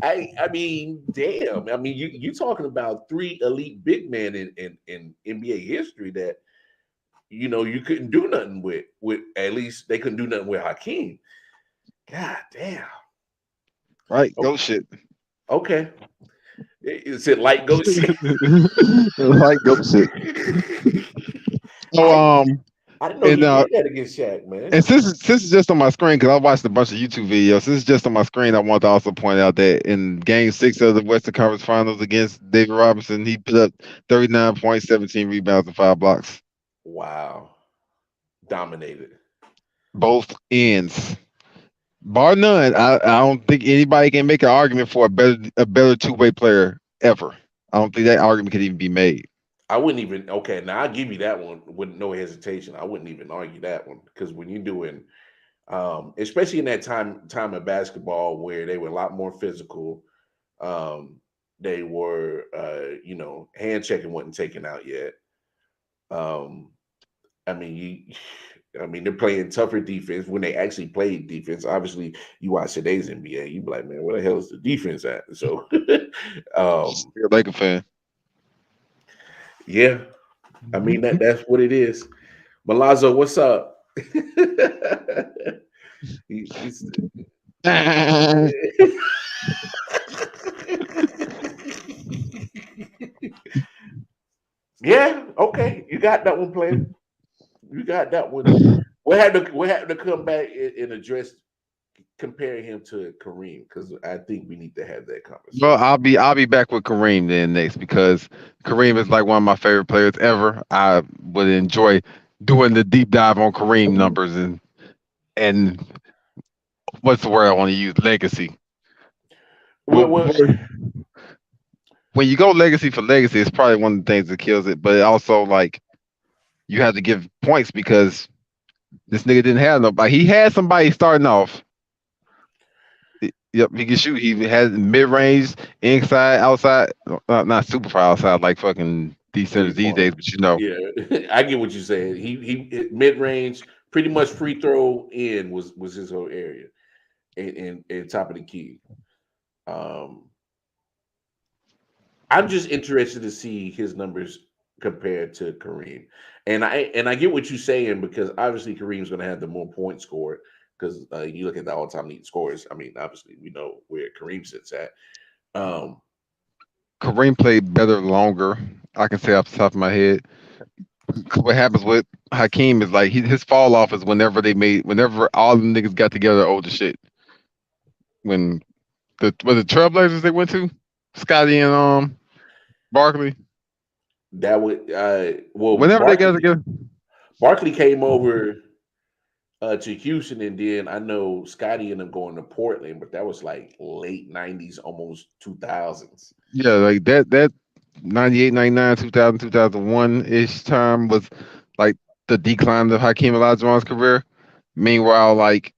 I mean, damn. I mean, you talking about 3 elite big men in NBA history that you couldn't do nothing with. At least they couldn't do nothing with Hakeem. God damn.
Right, goat shit.
Okay. Is it like goat shit?
Like goat shit. So
I didn't know you
and,
did that against Shaq, man.
And since it's just on my screen, because I watched a bunch of YouTube videos, since it's just on my screen, I want to also point out that in Game 6 of the Western Conference Finals against David Robinson, he put up 39 points, 17 rebounds, and 5 blocks.
Wow. Dominated.
Both ends. Bar none, I don't think anybody can make an argument for a better two-way player ever. I don't think that argument could even be made.
I wouldn't even. Okay, now I'll give you that one with no hesitation. I wouldn't even argue that one because when you're doing, especially in that time of basketball where they were a lot more physical, they were, hand checking wasn't taken out yet. I mean, they're playing tougher defense when they actually played defense. Obviously, you watch today's NBA, you be like, man, where the hell is the defense at? So,
you're a Laker fan.
Yeah, I mean that's what it is. Malazzo, what's up? Yeah, okay, you got that one, player. You got that one. We had to come back and address comparing him to Kareem because I think we need to have that conversation.
Well, I'll be back with Kareem then next because Kareem is like one of my favorite players ever. I would enjoy doing the deep dive on Kareem numbers and what's the word I want to use? Legacy. When you go legacy for legacy, it's probably one of the things that kills it. But it also like you have to give points because this nigga didn't have nobody. He had somebody starting off. Yep, he can shoot. He has mid-range, inside, outside, not super far outside like fucking these centers these days, but
Yeah, I get what you're saying. He mid-range, pretty much free throw in was his whole area, and top of the key. I'm just interested to see his numbers compared to Kareem, and I get what you're saying because obviously Kareem's going to have the more points scored. Because you look at the all-time leading scorers. I mean, obviously, we know where Kareem sits at.
Kareem played better longer. I can say off the top of my head. What happens with Hakeem is like his fall off is whenever all the niggas got together older shit. When the Trailblazers they went to, Scotty and Barkley.
That would whenever
they got together.
Barkley came over to Houston, and then I know Scotty ended up going to Portland, but that was like late '90s, almost 2000s.
Yeah, like that 98, 99, 2000, 2001 ish time was like the decline of Hakeem Olajuwon's career. Meanwhile, like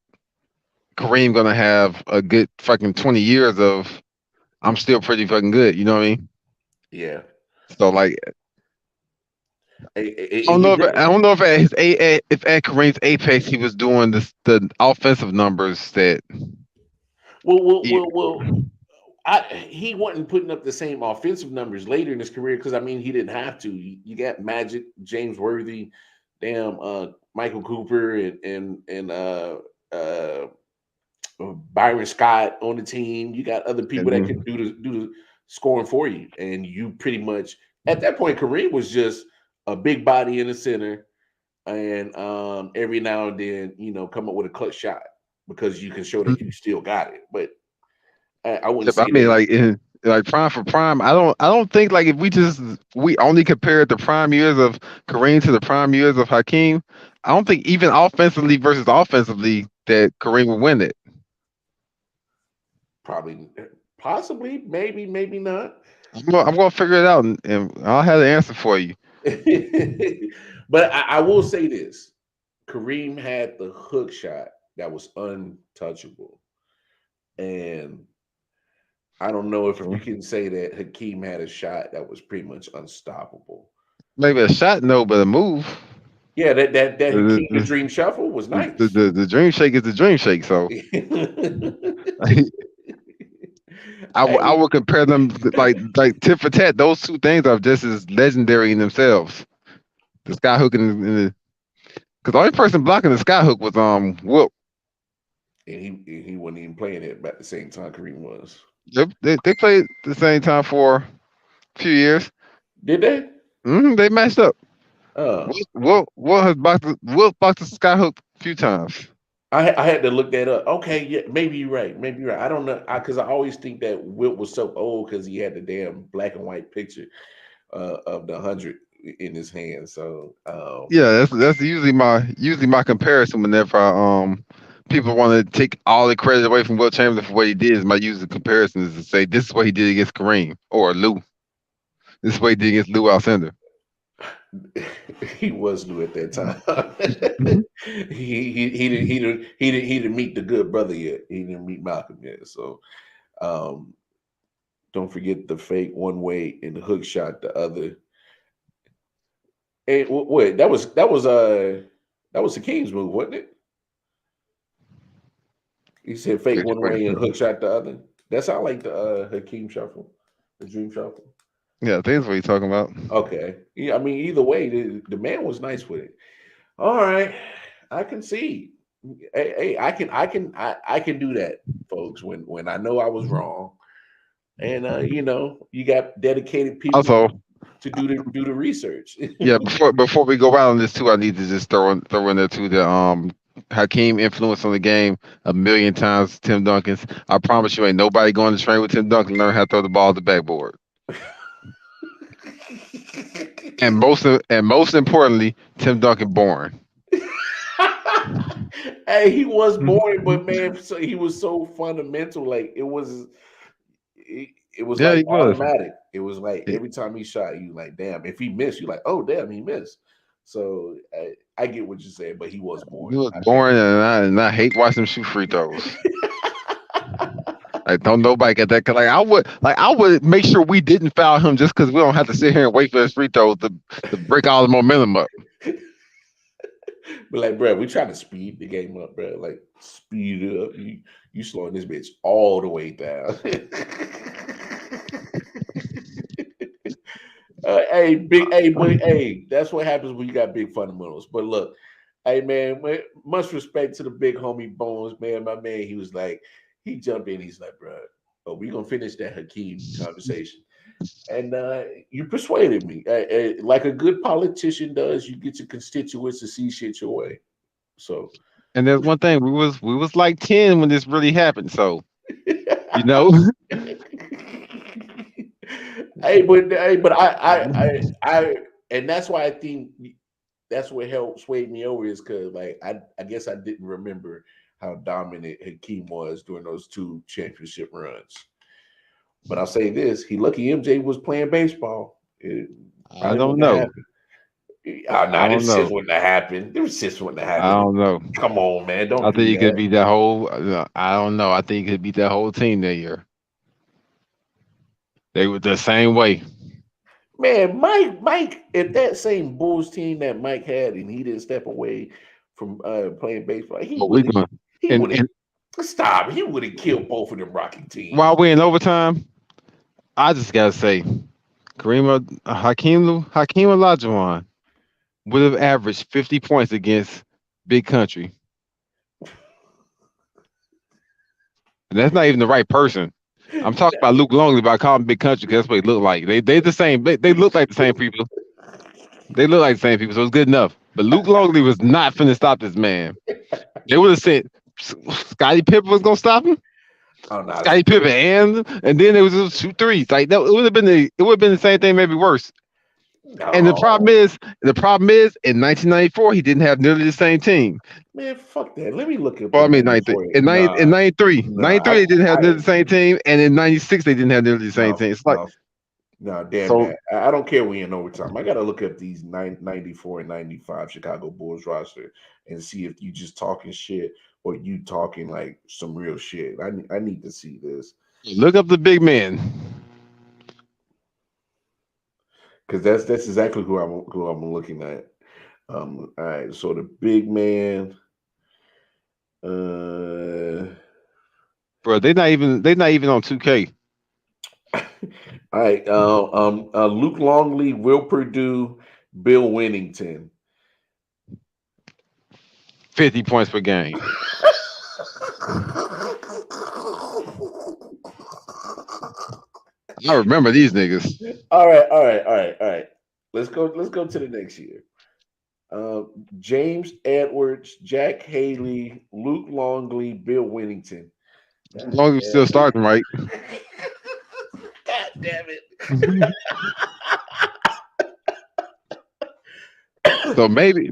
Kareem gonna have a good fucking 20 years of I'm still pretty fucking good. You know what I mean?
Yeah.
So like
He
I don't know if at his if at Kareem's apex he was doing the offensive numbers that.
well. He wasn't putting up the same offensive numbers later in his career because I mean he didn't have to. You got Magic, James Worthy, damn, Michael Cooper, and Byron Scott on the team. You got other people that can do the scoring for you, and you pretty much at that point Kareem was just a big body in the center, and every now and then come up with a clutch shot because you can show that you still got it, but. I wouldn't say
I mean,
that.
like in like prime for prime, I don't think like if we only compared the prime years of Kareem to the prime years of Hakeem, I don't think even offensively versus offensively that Kareem would win it.
Probably, possibly, maybe not.
I'm gonna figure it out, and I'll have the answer for you.
But I will say this: Kareem had the hook shot that was untouchable, and I don't know if you can say that Hakeem had a shot that was pretty much unstoppable.
Maybe a shot, no, but a move.
Yeah, that Hakeem the Dream Shuffle was nice.
The Dream Shake is the Dream Shake, so I would compare them like tit for tat. Those two things are just as legendary in themselves. The sky hook and the because the only person blocking the sky hook was Wilt.
And he wasn't even playing it at the same time Kareem was.
They played the same time for a few years.
Did they?
They matched up. Wilt has blocked the sky hook a few times.
I had to look that up. Okay, yeah, maybe you're right. I don't know because I always think that Wilt was so old because he had the damn black and white picture of the 100 in his hand. So
yeah, that's usually my comparison whenever people want to take all the credit away from Wilt Chamberlain for what he did. Is my usual comparison is to say this is what he did against Kareem or Lou. This is what he did against Lou Alcindor.
He was new at that time. he didn't meet the good brother yet. He didn't meet Malcolm yet. So don't forget the fake one way and the hook shot the other. And wait, that was Hakeem's move, wasn't it? He said fake one way and hook shot the other. That sound like the Hakeem shuffle, the Dream Shuffle.
Yeah, I think that's what you're talking about.
Okay. Yeah, I mean, either way, the man was nice with it. All right, I can see. Hey, I can do that, folks. When I know I was wrong, and you got dedicated people
also
to do the research.
Yeah, before we go out on this too, I need to just throw in there too the Hakeem influence on the game a million times. Tim Duncan's. I promise you, ain't nobody going to train with Tim Duncan learn how to throw the ball at the backboard. And most importantly, Tim Duncan born.
Hey, he was born, but man, so he was so fundamental. Like it was like automatic. It was like every time he shot, you like, damn. If he missed, you like, oh damn, he missed. So I get what you're saying, but he was born.
He was born, and I hate watching him shoot free throws. Like don't nobody get that. Cause I would make sure we didn't foul him just because we don't have to sit here and wait for his free throws to break all the momentum up.
But like, bro, we trying to speed the game up, bro. Like speed it up. You slowing this bitch all the way down. Hey, that's what happens when you got big fundamentals. But look, hey man, much respect to the big homie Bones, man. My man, he was like, he jumped in. He's like, bro, we gonna finish that Hakeem conversation, and you persuaded me. Like a good politician does, you get your constituents to see shit your way. So,
and there's one thing we was like 10 when this really happened. So, you know.
But I and that's why I think that's what helped sway me over is because like I guess I didn't remember how dominant Hakeem was during those 2 championship runs. But I'll say this: he lucky MJ was playing baseball. It
I
probably
don't
wouldn't have
know.
happened.
I
Nah,
don't
this shit
know.
wouldn't have happened. This shit wouldn't have
I
happened.
don't know.
Come on, man,
I
don't
think
do
he could
that.
beat that whole. I don't know. I think he could beat that whole team that year. They were the same way.
Man, Mike, if that same Bulls team that Mike had and he didn't step away from playing baseball,
But we going
he would
and
have stop. He would have killed both of them Rocky teams.
while we're in overtime, I just gotta say, Hakeem Olajuwon would have averaged 50 points against Big Country. And that's not even the right person. I'm talking about Luke Longley by calling Big Country because that's what he looked like. They the same. They look like the same people. They look like the same people, so it's good enough. But Luke Longley was not finna stop this man. They would have said Scottie Pippen was gonna stop him.
Oh no,
Scottie Pippen and then it was just shoot threes. Like that, it would have been the same thing, maybe worse. And the problem
no,
is, in 1994 he didn't have nearly the same team.
man, fuck that. Let me look at
Well,
the
I mean, 93.
94.
In 93,
Nah,
they didn't have nearly the same team, and in 96 they didn't have nearly the same
no,
team. It's like
no, no, damn
so.
that. I don't care we in overtime. I gotta look up these 94 and 95 Chicago Bulls roster and see if you just talking shit or you talking like some real shit. I need to see this.
Look up the big man.
Because that's exactly who I'm looking at. All right, so the big man.
Bro, they're not even on 2K.
All right, Luke Longley, Will Purdue, Bill Winnington.
50 points per game. I remember these niggas.
All right. Let's go to the next year. James Edwards, Jack Haley, Luke Longley, Bill Winnington.
As long as still starting right.
God damn it.
So maybe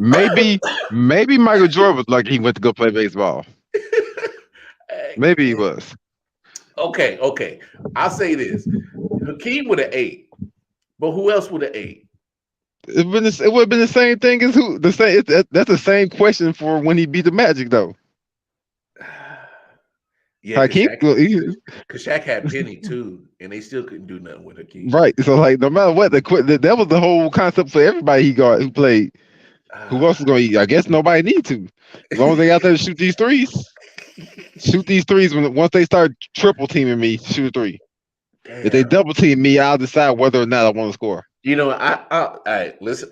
Michael Jordan was lucky he went to go play baseball. Maybe he was.
Okay. I'll say this. Hakeem would have ate, but who else would have ate?
It would have been the same thing as who the same. That's the same question for when he beat the Magic though.
Yeah,
Hakeem,
because Shaq had Penny too, and they still couldn't do nothing with Hakeem.
right? So like, no matter what, that was the whole concept for everybody who played. Who else is going to eat? I guess nobody need to, as long as they out there to shoot these threes. Shoot these threes once they start triple teaming me. Shoot a three. Damn. If they double team me, I'll decide whether or not I want to score.
You know, all right. Let's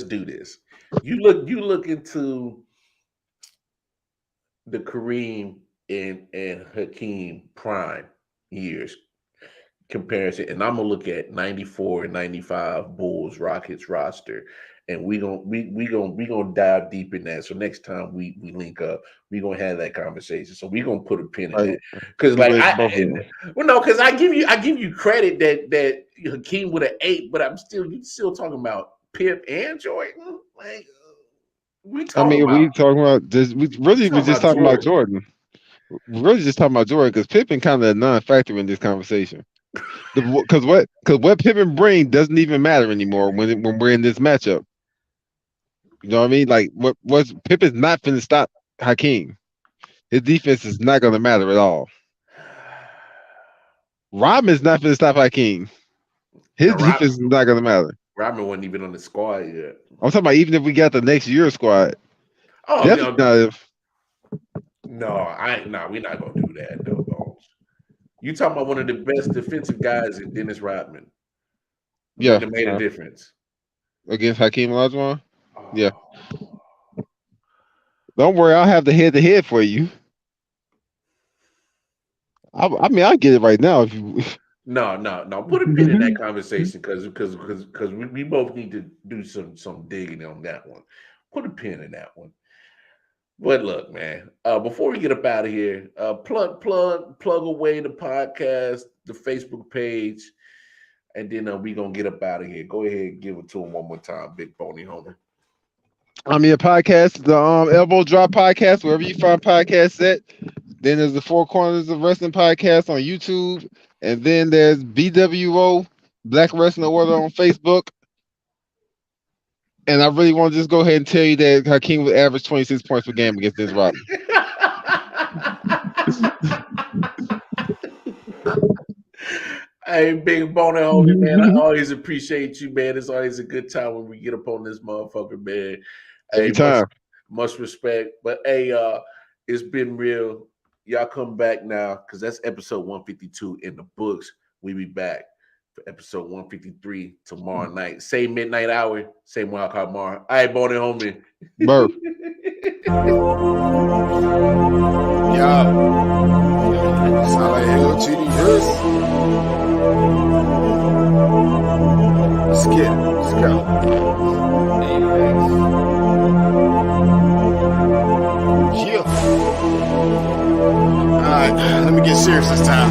do this. You look into the Kareem and Hakeem prime years comparison, and I'm gonna look at 94 and 95 Bulls Rockets roster, and we gonna dive deep in that. So next time we link up, we gonna have that conversation. So we gonna put a pin in that because because I give you credit that Hakeem would have ate, but you still talking about Pip and Jordan. Like we talking
about just talking about Jordan. We're really just talking about Jordan because Pippen kind of a non-factor in this conversation. Because what Pippen brings doesn't even matter anymore when we're in this matchup. You know what I mean? Like what's Pippen's not finna stop Hakeem. His defense is not gonna matter at all. Rodman's not finna stop Hakeem. His defense is not gonna matter.
Rodman wasn't even on the squad yet.
I'm talking about even if we got the next year's squad.
Oh,
definitely not if.
No, we're not gonna do that, though, Bones. You talking about one of the best defensive guys in Dennis Rodman?
Yeah,
that made a difference
against Hakeem Olajuwon. Oh. Yeah. Don't worry, I'll have the head-to-head for you. I mean, I get it right now. If you.
No. Put a pin in that conversation because we both need to do some digging on that one. Put a pin in that one. But look, man, before we get up out of here, plug away the podcast, the Facebook page, and then we're going to get up out of here. Go ahead and give it to him one more time, Big Pony Homer.
I mean, a podcast, the Elbow Drop podcast, wherever you find podcasts at. Then there's the Four Corners of Wrestling podcast on YouTube, and then there's BWO Black Wrestling Order on Facebook. And I really want to just go ahead and tell you that Hakeem would average 26 points per game against this roster.
Hey, big boner homie, man. I always appreciate you, man. It's always a good time when we get up on this motherfucker, man.
Every time.
Much respect. But hey, it's been real. Y'all come back now, because that's episode 152 in the books. We be back for episode 153 tomorrow night. Same midnight hour, same Wild Card Mar. All right, boner homie.
Burp.
Yeah. Sound like hell to the hood. Let's get it. Let's go. Alright, let me get serious this time.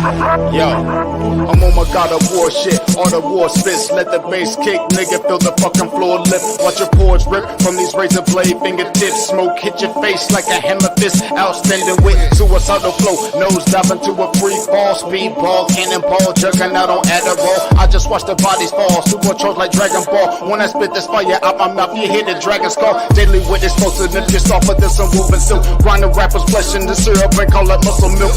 Yo, I'm on my God of War shit. All the war spits, let the bass kick. Nigga, feel the fucking floor lip. Watch your pores rip from these razor blade fingertips. Smoke hit your face like a hammer fist. Outstanding with suicidal flow. Nose diving to a free fall. Speedball, cannonball, jugging out on Adderall. I just watch the bodies fall. Super trolls like Dragon Ball. When I spit this fire out my mouth, you hear the dragon skull. Daily with explosiveness, just softer than some moving silk. Grind the rappers flesh in the syrup and call it muscle milk.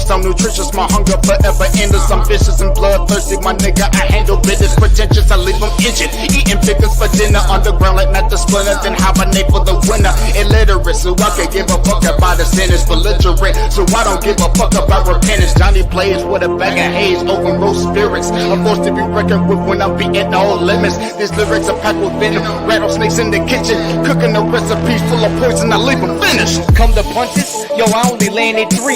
So nutritious, my hunger forever endless. I'm vicious and bloodthirsty, my nigga. I handle business pretentious, I leave them injured. Eating pickles for dinner, underground like not the splinter. Then hibernate for the winter. Illiterate, so I can give a fuck about the sentence. Belligerent, so I don't give a fuck about repentance. Johnny plays with a bag of haze over roast spirits. A force to be reckoned with when I'm beating all limits. These lyrics are packed with venom. Rattlesnakes in the kitchen, cooking a recipe full of poison. I leave them finished.
Come to punches, yo, I only landed 3.